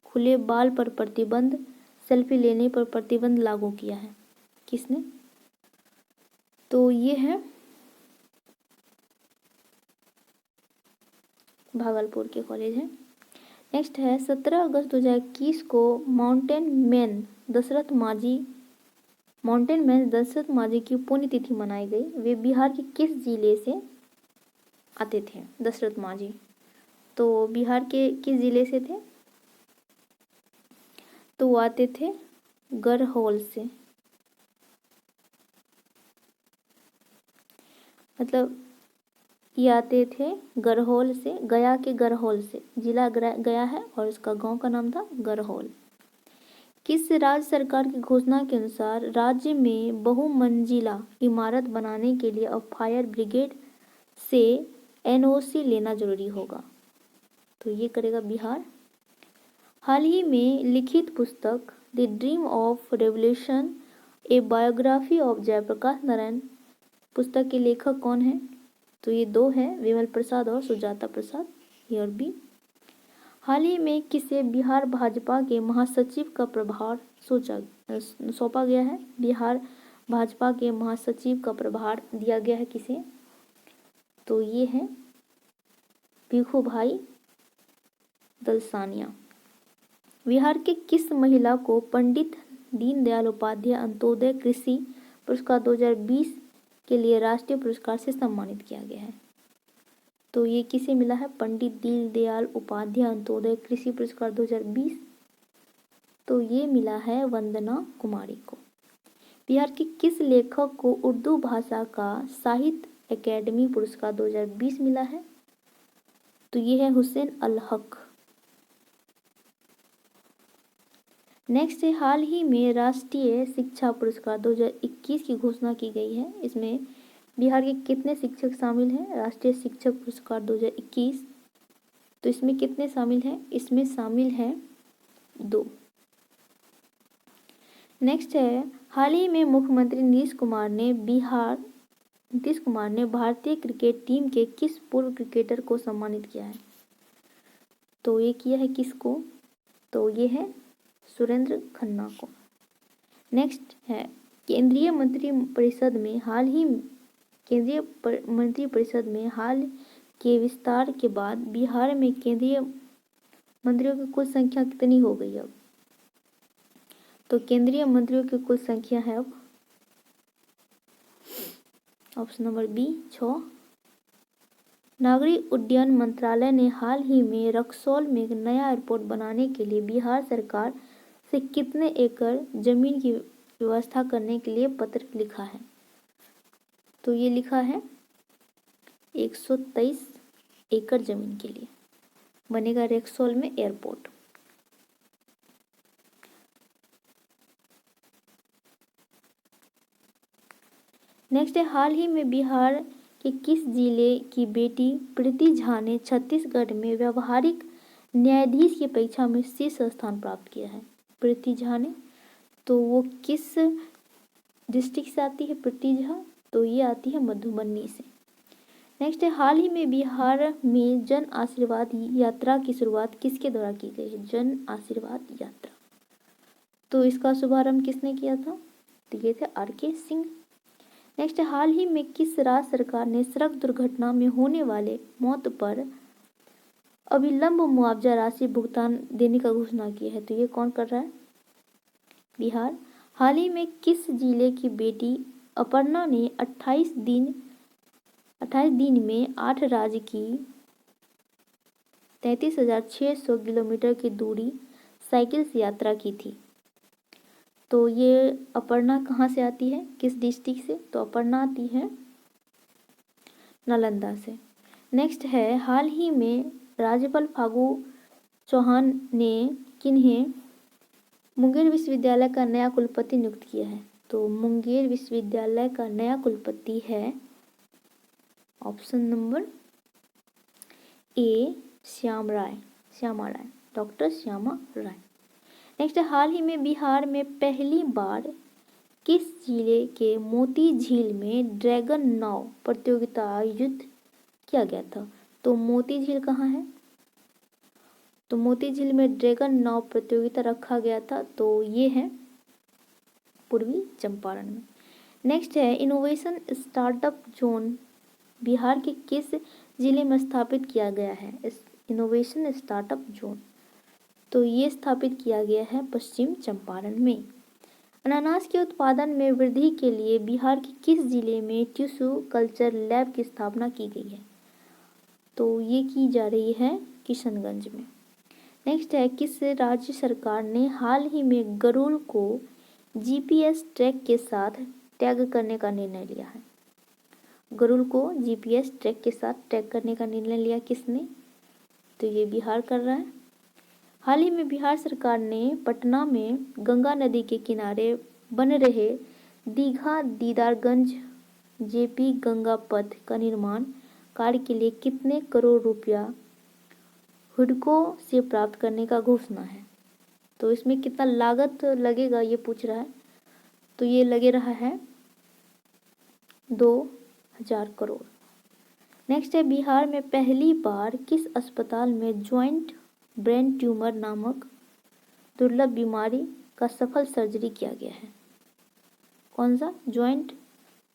खुले बाल पर प्रतिबंध, सेल्फी लेने पर प्रतिबंध लागू किया है? किसने? तो ये है भागलपुर के कॉलेज है। नेक्स्ट है, 17 अगस्त 2021 को माउंटेन मैन दशरथ माझी की पुण्यतिथि मनाई गई। वे बिहार के किस जिले से आते थे? दशरथ माझी तो बिहार के किस जिले से थे? तो वो आते थे गढ़होल से। मतलब ये आते थे गढ़होल से, गया के गढ़होल से। जिला गया है और उसका गांव का नाम था गढ़होल। किस राज्य सरकार की घोषणा के अनुसार राज्य में बहुमंजिला इमारत बनाने के लिए अब फायर ब्रिगेड से एनओसी लेना जरूरी होगा? तो ये करेगा बिहार। हाल ही में लिखित पुस्तक the dream of revolution, a biography of Jayaprakash Narayan पुस्तक के लेखक कौन है? तो ये 2 है, विमल प्रसाद और सुजाता प्रसाद, ए और बी। हाल ही में किसे बिहार भाजपा के महासचिव का प्रभार सौंपा गया है? बिहार भाजपा के महासचिव का प्रभार दिया गया है किसे? तो ये है भिखू भाई दलसानिया। बिहार के किस महिला को पंडित दीनदयाल उपाध्याय अंत्योदय कृषि पुरस्कार 2020 के लिए राष्ट्रीय पुरस्कार से सम्मानित किया गया है? तो ये किसे मिला है? पंडित दीनदयाल उपाध्याय अंत्योदय कृषि पुरस्कार 2020। तो ये मिला है वंदना कुमारी को। बिहार के किस लेखक को उर्दू भाषा का साहित्य अकेडमी पुरस्कार 2020 मिला है? तो ये है हुसैन अल हक। नेक्स्ट है, हाल ही में राष्ट्रीय शिक्षा पुरस्कार 2021 की घोषणा की गई है। इसमें बिहार के कितने शिक्षक शामिल हैं? राष्ट्रीय शिक्षक पुरस्कार 2021। तो इसमें कितने शामिल हैं? इसमें शामिल हैं 2। नेक्स्ट है, हाल ही में मुख्यमंत्री नीतीश कुमार ने भारतीय क्रिकेट टीम के किस पूर्व क्रिकेटर को सम्मानित किया है? तो ये किया है किसको? तो ये है सुरेंद्र खन्ना को। नेक्स्ट है, केंद्रीय मंत्रिपरिषद में हाल के विस्तार के बाद बिहार में केंद्रीय मंत्रियों की कुल संख्या कितनी हो गई अब? तो केंद्रीय मंत्रियों की कुल संख्या है अब ऑप्शन नंबर बी 6। नागरिक उड्डयन मंत्रालय ने हाल ही में रक्सौल में एक नया एयरपोर्ट बनाने के लिए बिहार सरकार से कितने एकड़ जमीन की व्यवस्था करने के लिए पत्र लिखा है? तो ये लिखा है 123 एकड़ जमीन के लिए बनेगा रक्सौल में एयरपोर्ट। नेक्स्ट है, हाल ही में बिहार के किस जिले की बेटी प्रीति झा ने छत्तीसगढ़ में व्यावहारिक न्यायाधीश की परीक्षा में शीर्ष स्थान प्राप्त किया है? प्रीति झा ने, तो वो किस डिस्ट्रिक्ट से आती है प्रीति झा? तो ये आती है मधुबनी से। नेक्स्ट है, हाल ही में बिहार में जन आशीर्वाद यात्रा की शुरुआत किसके द्वारा की गई है? जन आशीर्वाद यात्रा। तो इसका शुभारंभ किसने किया था? तो ये थे RK सिंह। नेक्स्ट, हाल ही में किस राज्य सरकार ने सड़क दुर्घटना में होने वाले मौत पर अविलंब मुआवजा राशि भुगतान देने का घोषणा की है? तो ये कौन कर रहा है? बिहार। हाल ही में किस जिले की बेटी अपर्णा ने 28 दिन में 8 राज्य की 33,600 किलोमीटर की दूरी साइकिल से यात्रा की थी? तो ये अपर्णा कहाँ से आती है, किस डिस्ट्रिक्ट से? तो अपर्णा आती है नालंदा से। नेक्स्ट है, हाल ही में राज्यपाल फागू चौहान ने किन्हें मुंगेर विश्वविद्यालय का नया कुलपति नियुक्त किया है? तो मुंगेर विश्वविद्यालय का नया कुलपति है option number A Shyama Rai, doctor Shyama Rai. Next, हाल ही में बिहार में पहली बार किस जिले के मोती झील में ड्रैगन नाव प्रतियोगिता आयोजित किया गया था? तो मोती झील कहाँ है? तो मोती झील में ड्रैगन नाव प्रतियोगिता रखा गया था, तो ये है पूर्वी चंपारण में। नेक्स्ट है, इनोवेशन स्टार्टअप जोन बिहार के किस जिले में स्थापित किया गया है? इनोवेशन स्टार्टअप जोन, तो ये स्थापित किया गया है पश्चिम चंपारण में। अनानास के उत्पादन में वृद्धि के लिए बिहार के किस जिले में टिश्यू कल्चर लैब की स्थापना की गई है? तो ये की जा रही है किशनगंज में। नेक्स्ट है, किस राज्य सरकार ने हाल ही में गरुड़ को GPS ट्रैक के साथ टैग करने का निर्णय लिया है? गरुड़ को GPS ट्रैक के साथ टैग करने का निर्णय लिया किसने? तो ये बिहार कर रहा है। हाल ही में बिहार सरकार ने पटना में गंगा नदी के किनारे बन रहे दीघा दीदारगंज JP गंगा पथ का निर्माण कार्य के लिए कितने करोड़ रुपया हुडको से प्राप्त करने का घोषणा है? तो इसमें कितना लागत लगेगा ये पूछ रहा है। तो ये लगे रहा है 2000 करोड़। नेक्स्ट है, बिहार में पहली बार किस अस्पताल में ज्वाइंट ब्रेन ट्यूमर नामक दुर्लभ बीमारी का सफल सर्जरी किया गया है? कौन सा? ज्वाइंट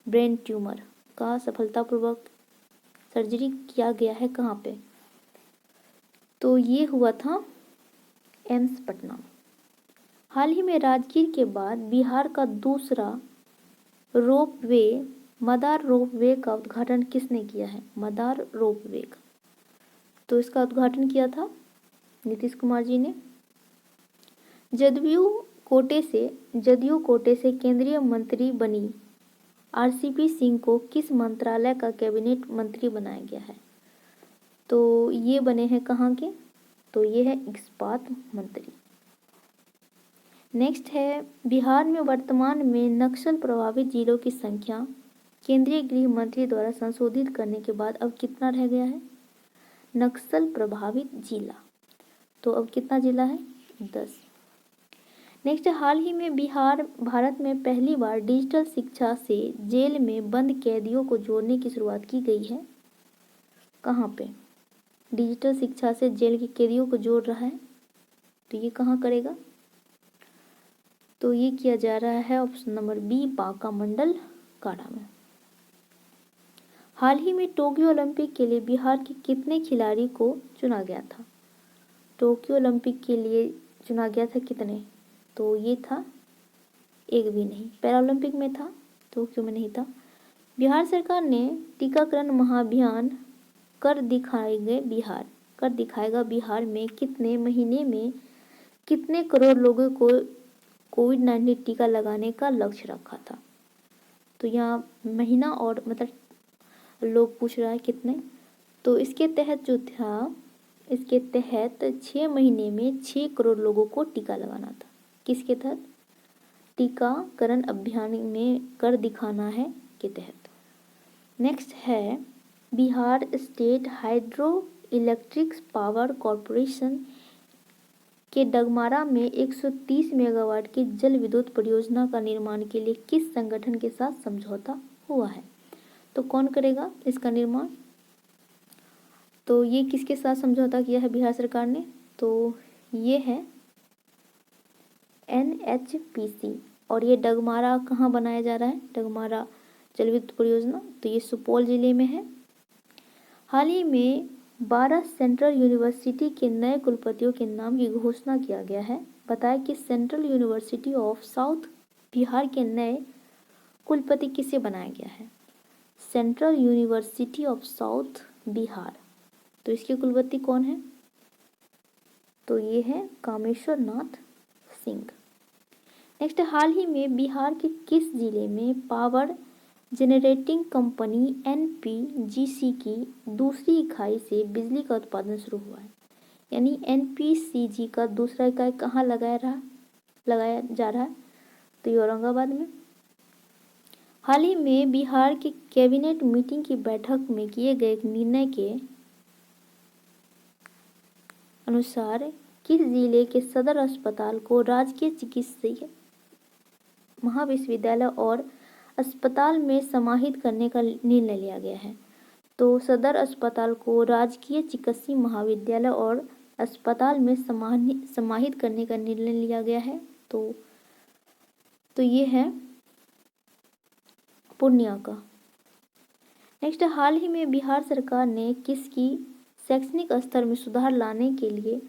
ब्रेन ट्यूमर का सफलतापूर्वक सर्जरी किया गया है कहाँ पे? तो ये हुआ था एम्स पटना। हाल ही में राजगीर के बाद बिहार का दूसरा रोपवे मदार रोपवे का उद्घाटन किसने किया है? मदार रोपवे का तो इसका उद्घाटन किया था नीतीश कुमार जी ने। जदयू कोटे से केंद्रीय मंत्री बनी आरसीपी सिंह को किस मंत्रालय का कैबिनेट मंत्री बनाया गया है? तो ये बने हैं कहाँ के? तो ये है इस्पात मंत्री। नेक्स्ट है, बिहार में वर्तमान में नक्सल प्रभावित जिलों की संख्या केंद्रीय गृह मंत्री द्वारा संशोधित करने के बाद अब कितना रह गया है? नक्सल प्रभावित जिला, तो अब कितना जिला है? 10। नेक्स्ट, हाल ही में भारत में पहली बार डिजिटल शिक्षा से जेल में बंद कैदियों को जोड़ने की शुरुआत की गई है। कहाँ पे डिजिटल शिक्षा से जेल के कैदियों को जोड़ रहा है? तो ये कहाँ करेगा? तो ये किया जा रहा है ऑप्शन नंबर बी, बांका मंडल कारा में। हाल ही में टोक्यो ओलंपिक के लिए बिहार के कितने खिलाड़ी को चुना गया था? टोक्यो ओलंपिक के लिए चुना गया था कितने? तो ये था एक भी नहीं। पैरालंपिक में था, टोक्यो में नहीं था। बिहार सरकार ने टीकाकरण महाअभियान कर दिखाएगा बिहार में कितने महीने में कितने करोड़ लोगों को कोविड-19 टीका लगाने का लक्ष्य रखा था? तो यहाँ महीना और मतलब लोग पूछ रहा है कितने, तो इसके तहत 6 महीने में 6 करोड़ लोगों को टीका लगाना था। किसके तहत? टीकाकरण अभियान में कर दिखाना है के तहत। नेक्स्ट है, Bihar state hydro electric power corporation के डगमारा में 130 मेगावाट की जल विद्युत परियोजना का निर्माण के लिए किस संगठन के साथ समझौता हुआ है? तो कौन करेगा इसका निर्माण? तो ये किसके साथ समझौता किया है बिहार सरकार ने? तो ये है NHPC। और ये डगमारा कहाँ बनाया जा रहा है? डगमारा जल विद्युत परियोजना, तो ये सुपौल जिले में है। हाल ही में 12 सेंट्रल यूनिवर्सिटी के नए कुलपतियों के नाम की घोषणा किया गया है। बताया कि central university of south Bihar के नए कुलपति किसे बनाया गया है? Central university of south Bihar, तो इसके कुलपति कौन है? तो ये है कामेश्वर नाथ सिंह। नेक्स्ट, हाल ही में बिहार के किस जिले में पावर जनरेटिंग कंपनी NPGC की दूसरी इकाई से बिजली का उत्पादन शुरू हुआ है? यानी NPCG का दूसरा इकाई कहाँ लगाया जा रहा है? तो ये औरंगाबाद में। हाल ही में बिहार के कैबिनेट मीटिंग की बैठक में किए गए एक निर्णय के अनुसार किस जिले के सदर अस्पताल को राजकीय चिकित्सीय महाविश्वविद्यालय और अस्पताल में समाहित करने का निर्णय लिया गया है? तो सदर अस्पताल को राजकीय चिकित्सीय महाविद्यालय और अस्पताल में समाहित करने का निर्णय लिया गया है। तो ये है पूर्णिया का। नेक्स्ट, हाल ही में बिहार सरकार ने किसकी शैक्षणिक स्तर में सुधार लाने के लिए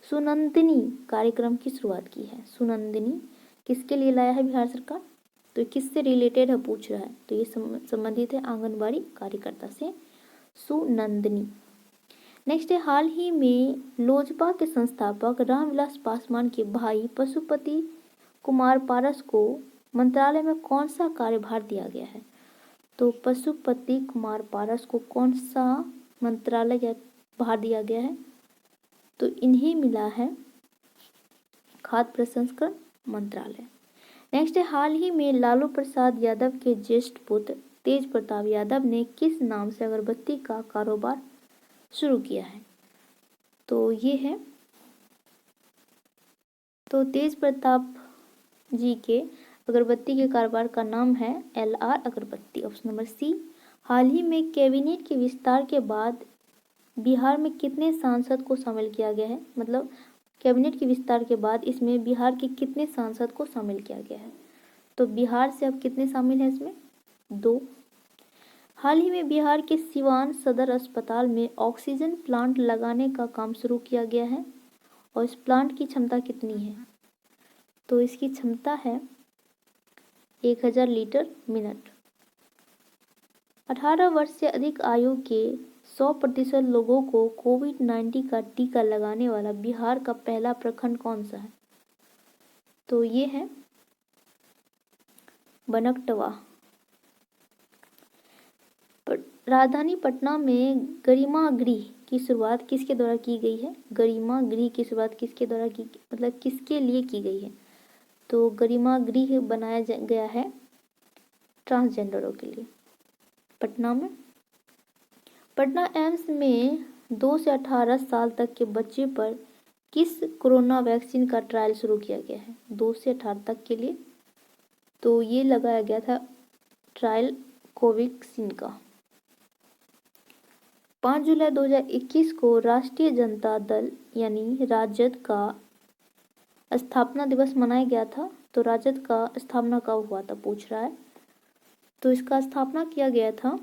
सुनंदिनी कार्यक्रम की शुरुआत की है? सुनंदिनी किसके लिए लाया है बिहार सरकार? तो किससे रिलेटेड है पूछ रहा है, तो ये संबंधित है आंगनबाड़ी कार्यकर्ता से, सुनंदिनी। नेक्स्ट है, हाल ही में लोजपा के संस्थापक रामविलास पासवान के भाई पशुपति कुमार पारस को मंत्रालय में कौन सा कार्यभार दिया गया है? तो पशुपति कुमार पारस को कौन सा मंत्रालय या भार दिया गया है? तो इन्हें मिला है खाद्य प्रसंस्करण मंत्रालय। नेक्स्ट है, हाल ही में लालू प्रसाद यादव के ज्येष्ठ पुत्र तेज प्रताप यादव ने किस नाम से अगरबत्ती का कारोबार शुरू किया है? तो ये है, तो तेज प्रताप जी के अगरबत्ती के कारोबार का नाम है LR अगरबत्ती, ऑप्शन नंबर सी। हाल ही में कैबिनेट के विस्तार के बाद बिहार में कितने सांसद को शामिल किया गया है? मतलब कैबिनेट के विस्तार के बाद इसमें बिहार के कितने सांसद को शामिल किया गया है? तो बिहार से अब कितने शामिल हैं इसमें? 2। हाल ही में बिहार के सिवान सदर अस्पताल में ऑक्सीजन प्लांट लगाने का काम शुरू किया गया है और इस प्लांट की क्षमता कितनी है? तो इसकी क्षमता है 1000 लीटर मिनट। 18 वर्ष से अधिक आयु के 100% लोगों को कोविड-19 का टीका लगाने वाला बिहार का पहला प्रखंड कौन सा है? तो ये है बनकटवा। राजधानी पटना में गरिमा गृह की शुरुआत किसके द्वारा की गई है? गरिमा गृह की शुरुआत किसके द्वारा की, मतलब किसके लिए की गई है? तो गरिमा गृह बनाया गया है ट्रांसजेंडरों के लिए पटना में। पटना एम्स में 2 से 18 साल तक के बच्चे पर किस कोरोना वैक्सीन का ट्रायल शुरू किया गया है? 2 से 18 तक के लिए तो ये लगाया गया था ट्रायल कोवैक्सीन का। 5 जुलाई 2021 को राष्ट्रीय जनता दल यानी राजद का स्थापना दिवस मनाया गया था। तो राजद का स्थापना कब हुआ था पूछ रहा है। तो इसका स्थापना किया गया था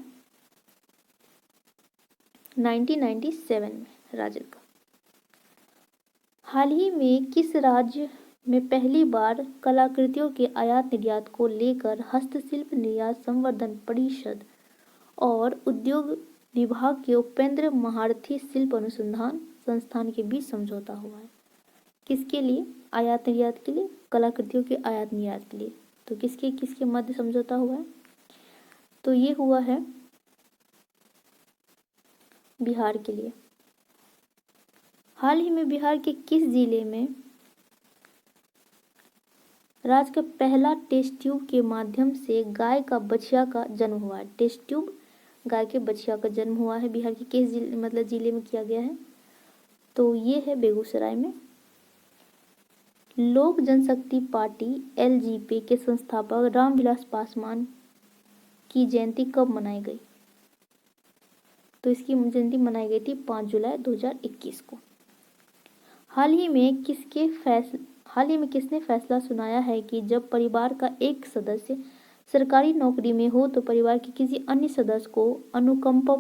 1997 में राजद का। हाल ही में किस राज्य में पहली बार कलाकृतियों के आयात निर्यात को लेकर हस्तशिल्प निर्यात संवर्धन परिषद और उद्योग विभाग के उपेंद्र महारथी शिल्प अनुसंधान संस्थान के बीच समझौता हुआ है? किसके लिए? आयात निर्यात के लिए, कलाकृतियों के आयात निर्यात के लिए। तो किसके किसके मध्य समझौता हुआ है? तो ये हुआ है बिहार के लिए। हाल ही में बिहार के किस जिले में राज्य का पहला टेस्ट ट्यूब के माध्यम से गाय का बछिया का जन्म हुआ है? टेस्ट ट्यूब गाय के बछिया का जन्म हुआ है बिहार के किस जिले, मतलब जिले में किया गया है? तो ये है बेगूसराय में। लोक जनशक्ति पार्टी एलजेपी के संस्थापक रामविलास पासवान की जयंती कब मनाई गई? तो इसकी जयंती मनाई गई थी 5 जुलाई 2021 को। हाल ही में किसने फैसला सुनाया है कि जब परिवार का एक सदस्य सरकारी नौकरी में हो तो परिवार के किसी अन्य सदस्य को अनुकंपा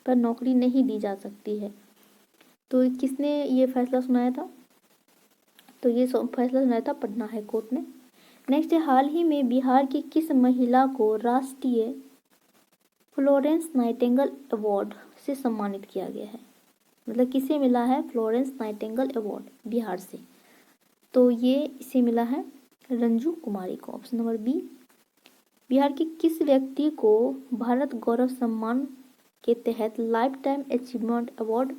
पर नौकरी नहीं दी जा सकती है? तो किसने ये फैसला सुनाया था? तो ये फैसला सुनाया था पटना हाई कोर्ट ने। नेक्स्ट है, हाल ही में बिहार की किस महिला को राष्ट्रीय फ्लोरेंस नाइटिंगेल अवार्ड से सम्मानित किया गया है? मतलब किसे मिला है फ्लोरेंस नाइटिंगेल अवार्ड बिहार से? तो ये इसे मिला है रंजू कुमारी को। Option number B. बिहार के किस व्यक्ति को भारत गौरव सम्मान के तहत लाइफ टाइम अचीवमेंट अवार्ड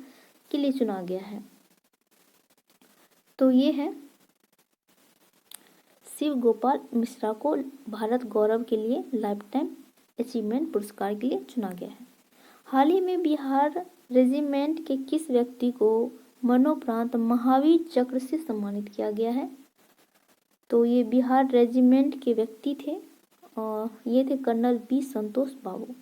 के लिए चुना गया है? तो ये है शिव गोपाल मिश्रा को भारत गौरव के लिए लाइफ टाइम अचीवमेंट पुरस्कार के लिए चुना गया है। हाल ही में बिहार रेजिमेंट के किस व्यक्ति को मरणोपरांत महावीर चक्र से सम्मानित किया गया है? तो ये बिहार रेजिमेंट के व्यक्ति थे और ये थे कर्नल बी संतोष बाबू।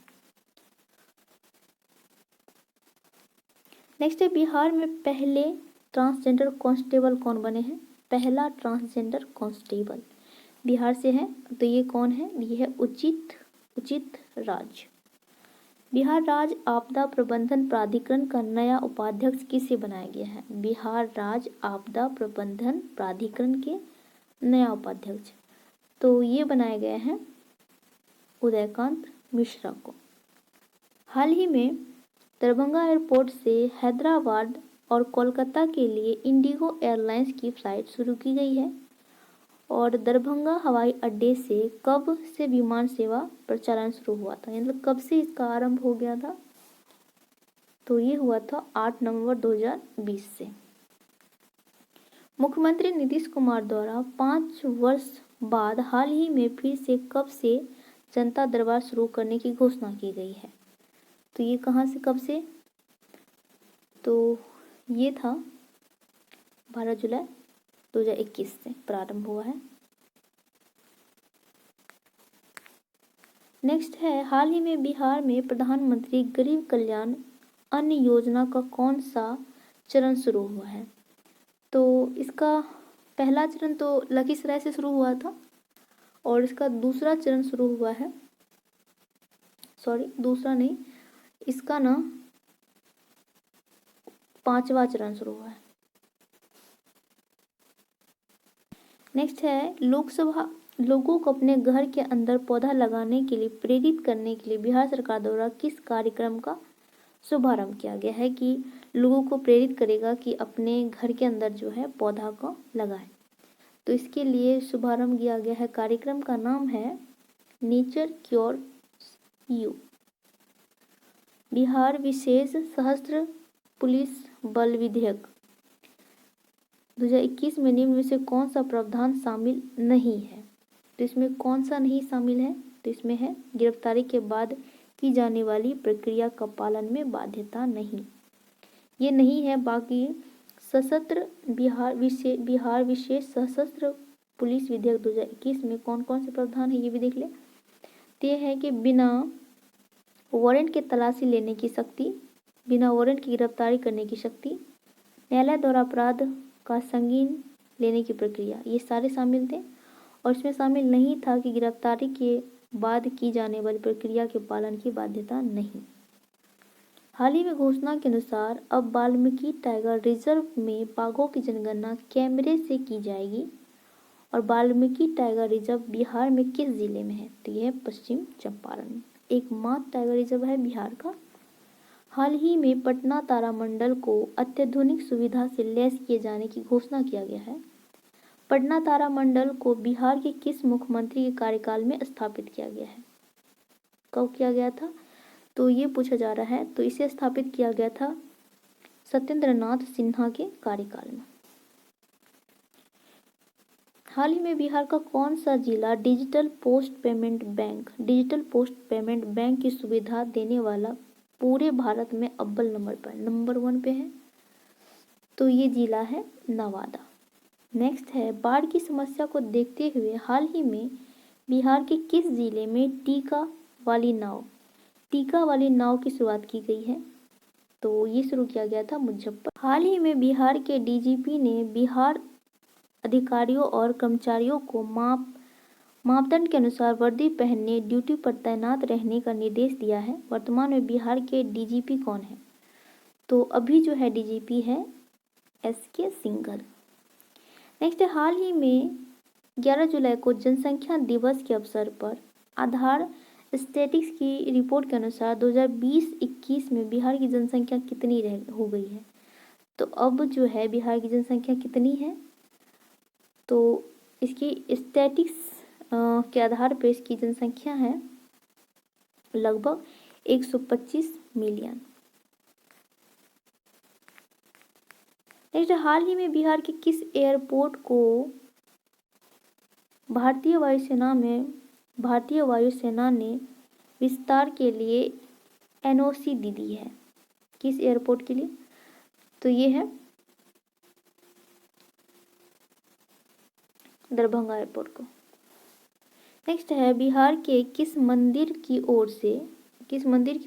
नेक्स्ट है, बिहार में पहले ट्रांसजेंडर कांस्टेबल कौन बने हैं? पहला ट्रांसजेंडर कांस्टेबल बिहार से है। तो ये कौन है? ये है उचित राज। बिहार राज्य आपदा प्रबंधन प्राधिकरण का नया उपाध्यक्ष किसे बनाया गया है? बिहार राज्य आपदा प्रबंधन प्राधिकरण के नया उपाध्यक्ष तो ये बनाए गए हैं उदयकांत मिश्रा को। हाल ही में दरभंगा एयरपोर्ट से हैदराबाद और कोलकाता के लिए इंडिगो एयरलाइंस की फ्लाइट शुरू की गई है और दरभंगा हवाई अड्डे से कब से विमान सेवा प्रचालन शुरू हुआ था? मतलब कब से इसका आरंभ हो गया था? तो ये हुआ था 8 नवंबर 2020 से। मुख्यमंत्री नीतीश कुमार द्वारा 5 वर्ष बाद हाल ही में फिर से कब से जनता दरबार शुरू करने की घोषणा की गई है? तो ये कहाँ से कब से? तो ये था 12 जुलाई 2021 से प्रारंभ हुआ है। नेक्स्ट है, हाल ही में बिहार में प्रधानमंत्री गरीब कल्याण अन्न योजना का कौन सा चरण शुरू हुआ है? तो इसका पहला चरण तो लखीसराय से शुरू हुआ था और इसका दूसरा चरण शुरू हुआ है, दूसरा नहीं, इसका ना 5वां चरण शुरू हुआ है। नेक्स्ट है, लोकसभा लोगों को अपने घर के अंदर पौधा लगाने के लिए प्रेरित करने के लिए बिहार सरकार द्वारा किस कार्यक्रम का शुभारंभ किया गया है कि लोगों को प्रेरित करेगा कि अपने घर के अंदर जो है पौधा को लगाएं। तो इसके लिए शुभारंभ किया गया है। कार्यक्रम का नाम है नेचर क्योर्स यू। बिहार विशेष सशस्त्र पुलिस बल विधेयक 2021 में निम्न में से कौन सा प्रावधान शामिल नहीं है? तो इसमें कौन सा नहीं शामिल है? तो इसमें है गिरफ्तारी के बाद की जाने वाली प्रक्रिया का पालन में बाध्यता नहीं, ये नहीं है। बाकी सशस्त्र बिहार विशेष सशस्त्र पुलिस विधेयक 2021 में कौन कौन से प्रावधान है ये भी देख ले। तो ये है कि बिना वारंट के तलाशी लेने की शक्ति, बिना वारंट की गिरफ्तारी करने की शक्ति, न्यायालय द्वारा अपराध का संगीन लेने की प्रक्रिया, ये सारे शामिल थे। और इसमें शामिल नहीं था कि गिरफ्तारी के बाद की जाने वाली प्रक्रिया के पालन की बाध्यता नहीं। हाल ही में घोषणा के अनुसार अब वाल्मीकि टाइगर रिजर्व में बाघों की जनगणना कैमरे से की जाएगी। और वाल्मीकि टाइगर रिजर्व बिहार में किस जिले में है? तो यह पश्चिम चंपारण में एकमात्र टाइगर रिजर्व है बिहार का। हाल ही में पटना तारामंडल को अत्याधुनिक सुविधा से लैस किए जाने की घोषणा किया गया है। पटना तारामंडल को बिहार के किस मुख्यमंत्री के कार्यकाल में स्थापित किया गया है? कब किया गया था? तो ये पूछा जा रहा है। तो इसे स्थापित किया गया था सत्येंद्र नाथ सिन्हा के कार्यकाल में। हाल ही में बिहार का कौन सा जिला डिजिटल पोस्ट पेमेंट बैंक की सुविधा देने वाला पूरे भारत में अव्वल नंबर 1 पे है? तो ये जिला है नवादा। नेक्स्ट है, बाढ़ की समस्या को देखते हुए हाल ही में बिहार के किस जिले में टीका वाली नाव की शुरुआत की गई है? तो ये शुरू किया गया था मुजफ्फर। हाल ही में बिहार के डीजीपी ने बिहार अधिकारियों और कर्मचारियों को मापदंड के अनुसार वर्दी पहनने, ड्यूटी पर तैनात रहने का निर्देश दिया है। वर्तमान में बिहार के डीजीपी कौन है? तो अभी जो है डीजीपी है एसके सिंघल। नेक्स्ट है, हाल ही में 11 जुलाई को जनसंख्या दिवस के अवसर पर आधार स्टैटिस्टिक्स की रिपोर्ट के अनुसार 2020-21 में बिहार की जनसंख्या कितनी हो गई है? तो अब जो है बिहार की जनसंख्या कितनी है? तो इसकी स्टैटिस्टिक्स के आधार पर इसकी जनसंख्या है लगभग 125 मिलियन। नेक्स्ट, हाल ही में बिहार के किस एयरपोर्ट को भारतीय वायुसेना ने विस्तार के लिए एनओसी दी है? किस एयरपोर्ट के लिए? तो ये है दरभंगा एयरपोर्ट को। नेक्स्ट है, बिहार के किस मंदिर की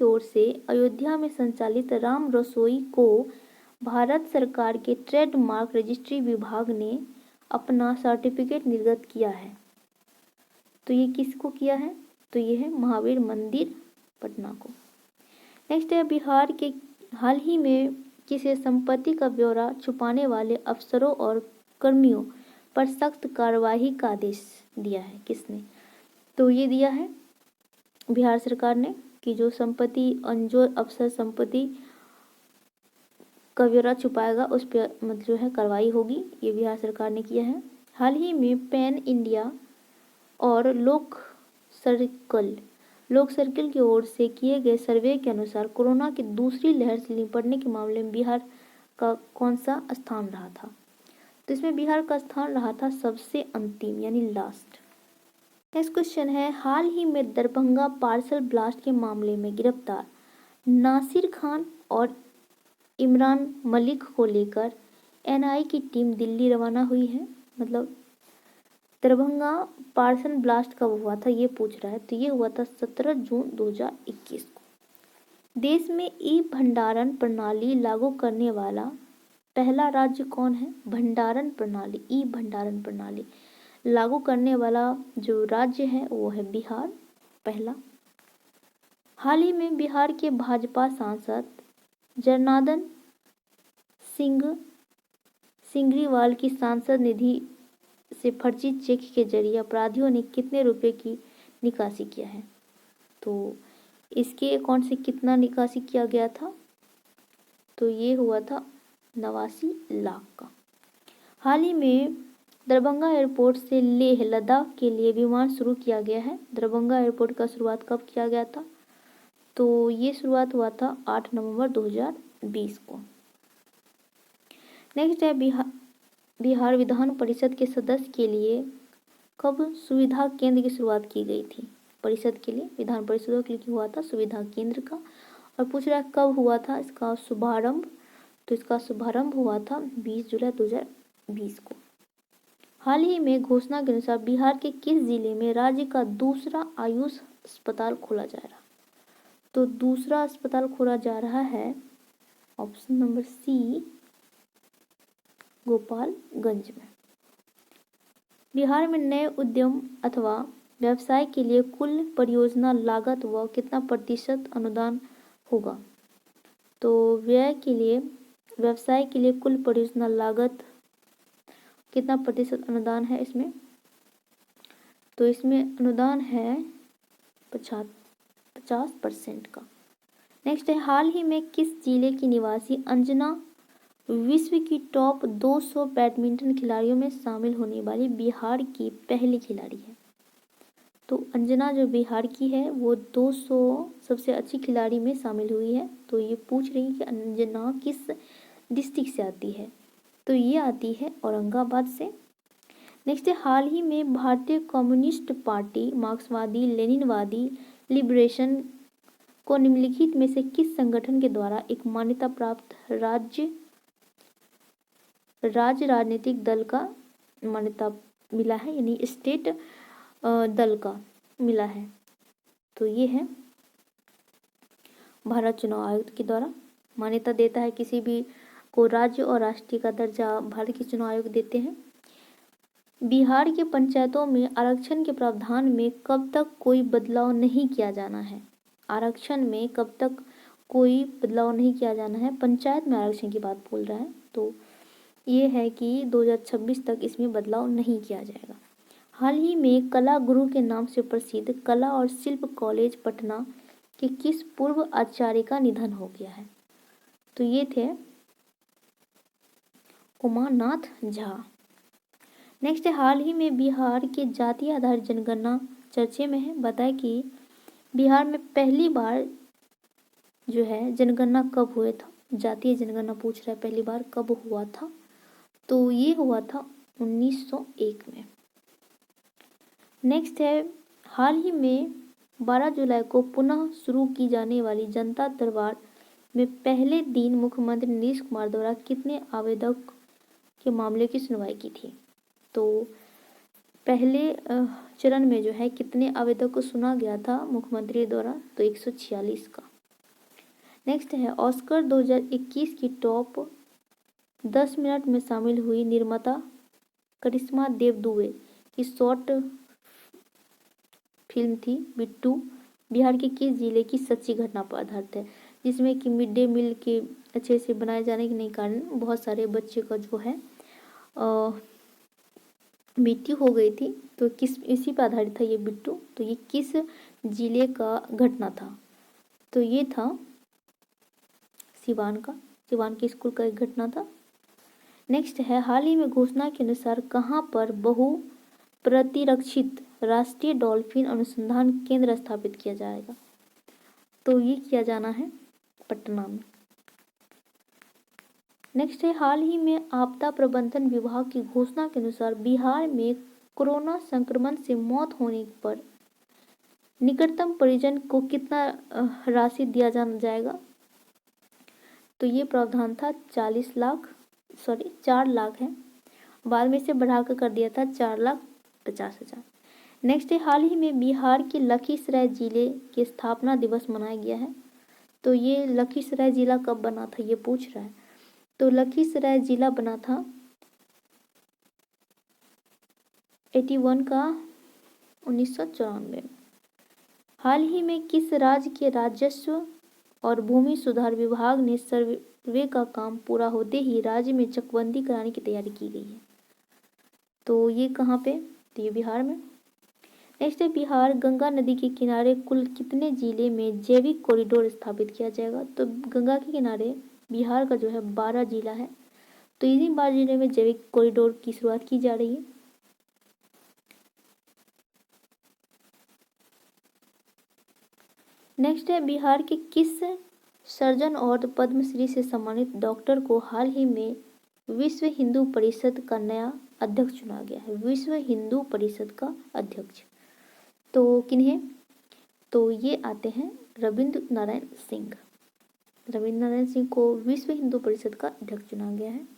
ओर से अयोध्या में संचालित राम रसोई को भारत सरकार के ट्रेडमार्क रजिस्ट्री विभाग ने अपना सर्टिफिकेट निर्गत किया है? तो ये किसको किया है? तो ये है महावीर मंदिर पटना को। नेक्स्ट है, बिहार के हाल ही में किसी संपत्ति का ब्यौरा छुपाने वाले अफसरों और कर्मियों पर सख्त कार्रवाई का आदेश दिया है? किसने? तो ये दिया है बिहार सरकार ने कि जो अफसर संपत्ति का ब्यौरा छुपाएगा उस पर मतलब जो है कार्रवाई होगी, ये बिहार सरकार ने किया है। हाल ही में पैन इंडिया और लोक सर्कल की ओर से किए गए सर्वे के अनुसार कोरोना की दूसरी लहर से निपटने के मामले में बिहार का कौन सा स्थान रहा था? तो इसमें बिहार का स्थान रहा था सबसे अंतिम यानी लास्ट। नेक्स्ट क्वेश्चन है, हाल ही में दरभंगा पार्सल ब्लास्ट के मामले में गिरफ्तार नासिर खान और इमरान मलिक को लेकर एनआईए की टीम दिल्ली रवाना हुई है। मतलब दरभंगा पार्सल ब्लास्ट कब हुआ था ये पूछ रहा है। तो ये हुआ था 17 जून 2021 को। देश में ई भंडारण प्रणाली लागू करने वाला पहला राज्य कौन है? ई भंडारण प्रणाली लागू करने वाला जो राज्य है वो है बिहार पहला। हाल ही में बिहार के भाजपा सांसद जनार्दन सिंग्रीवाल की सांसद निधि से फर्जी चेक के जरिए अपराधियों ने कितने रुपए की निकासी किया है? तो इसके अकाउंट से कितना निकासी किया गया था? तो ये हुआ था 89 लाख का। हाल ही में दरभंगा एयरपोर्ट से लेह लद्दाख के लिए विमान शुरू किया गया है। दरभंगा एयरपोर्ट का शुरुआत कब किया गया था? तो ये शुरुआत हुआ था 8 नवंबर 2020 को। नेक्स्ट है बिहार विधान परिषद के सदस्य के लिए कब सुविधा केंद्र की शुरुआत की गई थी? परिषद के लिए, विधान परिषदों के लिए हुआ था सुविधा केंद्र का। और पूछ रहा है कब हुआ था इसका शुभारंभ? तो इसका शुभारंभ हुआ था 20 जुलाई 2020 को। हाल ही में घोषणा के अनुसार बिहार के किस जिले में राज्य का दूसरा आयुष अस्पताल खोला जा रहा? तो दूसरा अस्पताल खोला जा रहा है ऑप्शन नंबर सी, गोपालगंज में। बिहार में नए उद्यम अथवा व्यवसाय के लिए कुल परियोजना लागत व कितना प्रतिशत अनुदान होगा? तो व्यय के लिए, व्यवसाय के लिए कुल परियोजना लागत कितना प्रतिशत अनुदान है इसमें? तो इसमें अनुदान है 50% का। नेक्स्ट है हाल ही में किस जिले की निवासी अंजना विश्व की टॉप 200 बैडमिंटन खिलाड़ियों में शामिल होने वाली बिहार की पहली खिलाड़ी है? तो अंजना जो बिहार की है वो 200 सबसे अच्छी खिलाड़ी में शामिल हुई है। तो ये पूछ रही है कि अंजना किस डिस्ट्रिक्ट से आती है? तो ये आती है औरंगाबाद से। नेक्स्ट है हाल ही में भारतीय कम्युनिस्ट पार्टी मार्क्सवादी लेनिनवादी लिबरेशन को निम्नलिखित में से किस संगठन के द्वारा एक मान्यता प्राप्त राज्य राजनीतिक दल का मान्यता मिला है, यानी स्टेट दल का मिला है? तो ये है भारत चुनाव आयोग के द्वारा मान्यता देता है किसी भी को राज्य और राष्ट्रीय का दर्जा भारत के चुनाव आयोग देते हैं। बिहार के पंचायतों में आरक्षण के प्रावधान में कब तक कोई बदलाव नहीं किया जाना है? आरक्षण में कब तक कोई बदलाव नहीं किया जाना है? पंचायत में आरक्षण की बात बोल रहा है। तो ये है कि 2026 तक इसमें बदलाव नहीं किया जाएगा। हाल ही में कला गुरु के नाम से प्रसिद्ध कला और शिल्प कॉलेज पटना के किस पूर्व आचार्य का निधन हो गया है? तो ये थे उमानाथ झा। नेक्स्ट है हाल ही में बिहार के जाति आधारित जनगणना चर्चे में है। बताए कि बिहार में पहली बार जो है जनगणना कब हुए था? जातीय जनगणना पूछ रहा है पहली बार कब हुआ था? तो ये हुआ था 1901 में। नेक्स्ट है हाल ही में 12 जुलाई को पुनः शुरू की जाने वाली जनता दरबार में पहले दिन मुख्यमंत्री नीतीश कुमार द्वारा कितने आवेदक के मामले की सुनवाई की थी? तो पहले चरण में जो है कितने आवेदक को सुना गया था मुख्यमंत्री द्वारा? तो 146 का। नेक्स्ट है ऑस्कर 2021 की टॉप 10 मिनट में शामिल हुई निर्माता करिश्मा देव दुबे की शॉर्ट फिल्म थी बिट्टू बिहार के किस जिले की सच्ची घटना पर आधारित है? जिसमें कि मिड डे मील के अच्छे से बनाए जाने के नहीं कारण बहुत सारे बच्चे का जो है मृत्यु हो गई थी। तो किस इसी पर आधारित था ये बिट्टू। तो ये किस जिले का घटना था? तो ये था सिवान के स्कूल का एक घटना था। नेक्स्ट है हाल ही में घोषणा के अनुसार कहाँ पर बहु प्रतिरक्षित राष्ट्रीय डॉल्फिन अनुसंधान केंद्र स्थापित किया जाएगा? तो ये किया जाना है पटना में। नेक्स्ट है हाल ही में आपदा प्रबंधन विभाग की घोषणा के अनुसार बिहार में कोरोना संक्रमण से मौत होने पर निकटतम परिजन को कितना राशि दिया जाएगा? तो ये प्रावधान था 4 लाख है, बाद में इसे बढ़ाकर कर दिया था 4,50,000। नेक्स्ट है हाल ही में बिहार के लखीसराय जिले के स्थापना दिवस मनाया गया है। तो ये लखीसराय जिला कब बना था ये पूछ रहा है। तो लखीसराय जिला बना था 81 का 1994। हाल ही में किस राज्य के राजस्व और भूमि सुधार विभाग ने सर्वे का काम पूरा होते ही राज्य में चकबंदी कराने की तैयारी की गई है? तो ये कहाँ पे? तो ये बिहार में। नेक्स्ट है बिहार गंगा नदी के किनारे कुल कितने जिले में जैविक कॉरिडोर स्थापित किया जाएगा? तो गंगा के किनारे बिहार का जो है 12 जिला है, तो इन्हीं 12 जिले में जैविक कॉरिडोर की शुरुआत की जा रही है। नेक्स्ट है बिहार के किस सर्जन और पद्मश्री से सम्मानित डॉक्टर को हाल ही में विश्व हिंदू परिषद का नया अध्यक्ष चुना गया है। विश्व हिंदू परिषद का अध्यक्ष तो किन्हें, तो ये आते हैं रविंद्र नारायण सिंह। रविंद्र नारायण सिंह को विश्व हिंदू परिषद का अध्यक्ष चुना गया है।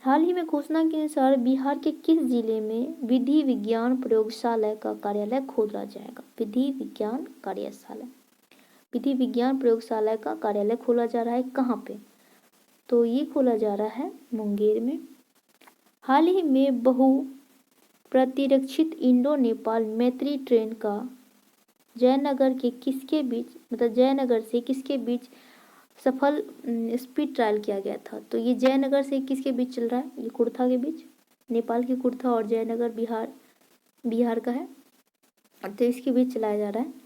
हाल ही में घोषणा के अनुसार बिहार के किस जिले में विधि विज्ञान प्रयोगशाला का कार्यालय खोला जाएगा। विधि विज्ञान कार्यशाला, विधि विज्ञान प्रयोगशाला का कार्यालय खोला जा रहा है कहाँ पे, तो ये खोला जा रहा है मुंगेर में। हाल ही में बहु प्रतिरक्षित इंडो नेपाल मैत्री ट्रेन का जयनगर के किसके बीच, मतलब जयनगर से किसके बीच सफल स्पीड ट्रायल किया गया था। तो ये जयनगर से किसके बीच चल रहा है, ये कुर्था के बीच, नेपाल की कुर्था और जयनगर बिहार का है, तो इसके बीच चलाया जा रहा है।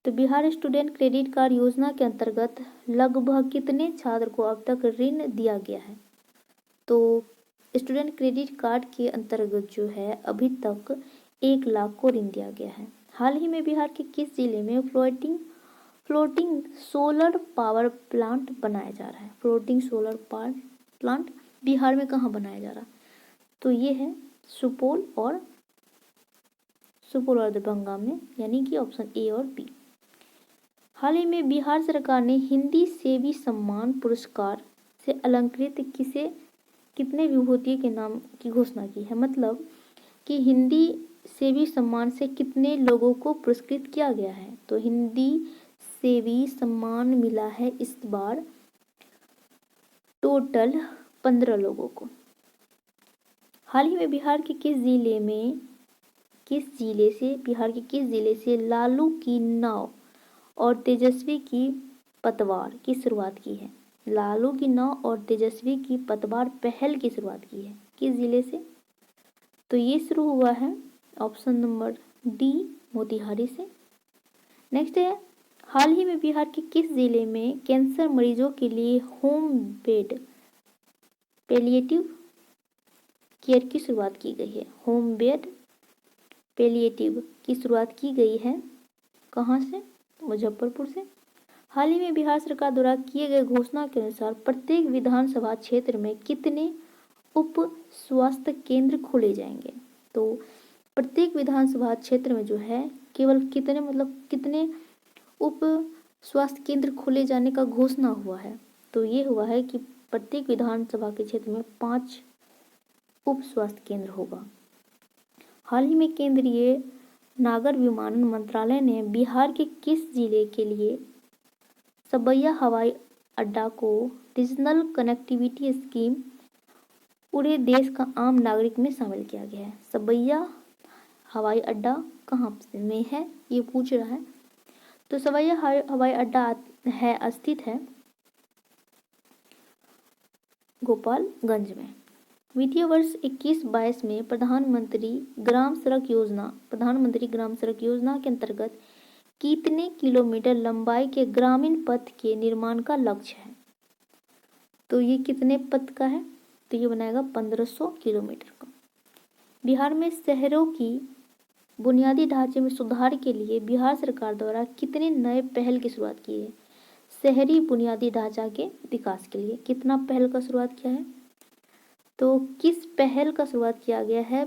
तो बिहार स्टूडेंट क्रेडिट कार्ड योजना के अंतर्गत लगभग कितने छात्र को अब तक ऋण दिया गया है। तो स्टूडेंट क्रेडिट कार्ड के अंतर्गत जो है अभी तक 1 लाख को ऋण दिया गया है। हाल ही में बिहार के किस जिले में फ्लोटिंग सोलर पावर प्लांट बनाया जा रहा है। Floating solar power plant Bihar में कहाँ बनाया जा रहा है, तो ये है सुपौल और दरभंगा में, यानी कि ऑप्शन ए और बी। हाल ही में बिहार सरकार ने हिंदी सेवी सम्मान पुरस्कार से अलंकृत कितने विभूतियों के नाम की घोषणा की है। मतलब कि हिंदी सेवी सम्मान से कितने लोगों को पुरस्कृत किया गया है, तो हिंदी सेवी सम्मान मिला है इस बार टोटल 15 लोगों को। हाल ही में बिहार के किस जिले से लालू की नाव और तेजस्वी की पतवार की शुरुआत की है। लालू की नाव और तेजस्वी की पतवार पहल की शुरुआत की है किस जिले से, तो ये शुरू हुआ है ऑप्शन नंबर डी मोतिहारी से। नेक्स्ट है हाल ही में बिहार के किस जिले में कैंसर मरीजों के लिए होम बेड पैलिएटिव केयर की शुरुआत की गई है। होम बेड पैलिएटिव की शुरुआत की गई है कहाँ से, मुजफ्फरपुर से। हाल ही में बिहार सरकार द्वारा किए गए घोषणा के अनुसार प्रत्येक विधानसभा क्षेत्र में कितने उप स्वास्थ्य केंद्र खोले जाएंगे। तो प्रत्येक विधानसभा क्षेत्र में जो है केवल कितने उप स्वास्थ्य केंद्र खोले जाने का घोषणा हुआ है, तो ये हुआ है कि प्रत्येक विधानसभा के क्षेत्र में 5 उप स्वास्थ्य केंद्र होगा। हाल ही में केंद्रीय नागर विमानन मंत्रालय ने बिहार के किस जिले के लिए सबैया हवाई अड्डा को रीजनल कनेक्टिविटी स्कीम पूरे देश का आम नागरिक में शामिल किया गया है। सबैया हवाई अड्डा कहाँ में है ये पूछ रहा है, तो सबैया हवाई अड्डा है स्थित है गोपालगंज में। वित्तीय वर्ष 21-22 में प्रधानमंत्री ग्राम सड़क योजना के अंतर्गत कितने किलोमीटर लंबाई के ग्रामीण पथ के निर्माण का लक्ष्य है, तो ये कितने पथ का है, तो ये बनाएगा 1500 किलोमीटर का। बिहार में शहरों की बुनियादी ढांचे में सुधार के लिए बिहार सरकार द्वारा कितने नए पहल की शुरुआत की है। शहरी बुनियादी ढांचा के विकास के लिए कितना पहल का शुरुआत किया है, तो किस पहल का शुरुआत किया गया है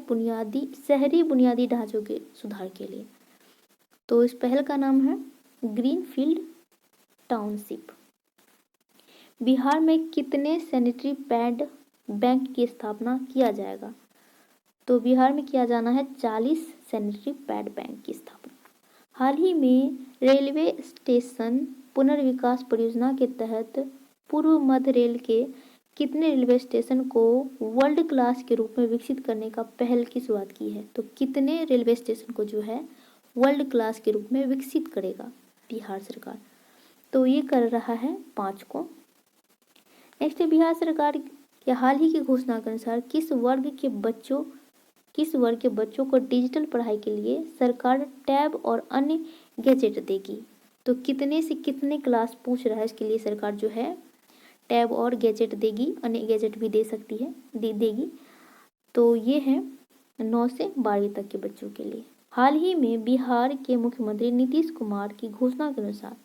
शहरी बुनियादी ढांचों के सुधार के लिए, तो इस पहल का नाम है ग्रीनफील्ड टाउनशिप। बिहार में कितने सैनिटरी पैड बैंक की स्थापना किया जाएगा, तो बिहार में किया जाना है 40 सैनिटरी पैड बैंक की स्थापना। हाल ही में रेलवे स्टेशन पुनर्विकास परियोजना के तहत पूर्व मध्य रेल के कितने रेलवे स्टेशन को वर्ल्ड क्लास के रूप में विकसित करने का पहल की शुरुआत की है, तो कितने रेलवे स्टेशन को जो है वर्ल्ड क्लास के रूप में विकसित करेगा बिहार सरकार, तो ये कर रहा है 5 को। नेक्स्ट है बिहार सरकार के हाल ही की घोषणा के अनुसार किस वर्ग के बच्चों को डिजिटल पढ़ाई के लिए सरकार टैब और अन्य गैजेट देगी, तो कितने से कितने क्लास पूछ रहा है, इसके लिए सरकार जो है टैब और गैजेट देगी, अन्य गैजेट भी दे सकती है, देगी। तो ये है 9 से 12वीं तक के बच्चों के लिए। हाल ही में बिहार के मुख्यमंत्री नीतीश कुमार की घोषणा के अनुसार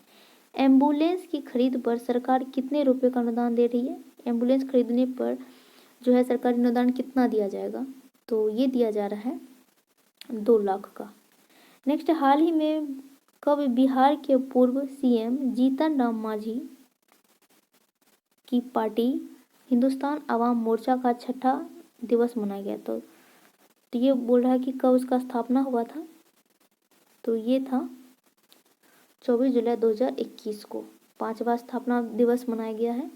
एम्बुलेंस की खरीद पर सरकार कितने रुपए का अनुदान दे रही है? एम्बुलेंस खरीदने पर जो है सरकारी अनुदान कितना दिया जाएगा? तो ये दिया जा रहा है 2 लाख का। नेक्स्ट, हाल ही में कब बिहार के पूर्व सीएम जीतन राम मांझी की पार्टी हिंदुस्तान आवाम मोर्चा का 6ठा दिवस मनाया गया? तो ये बोल रहा है कि कब उसका स्थापना हुआ था? तो ये था 24 जुलाई 2021 को 5वां स्थापना दिवस मनाया गया है।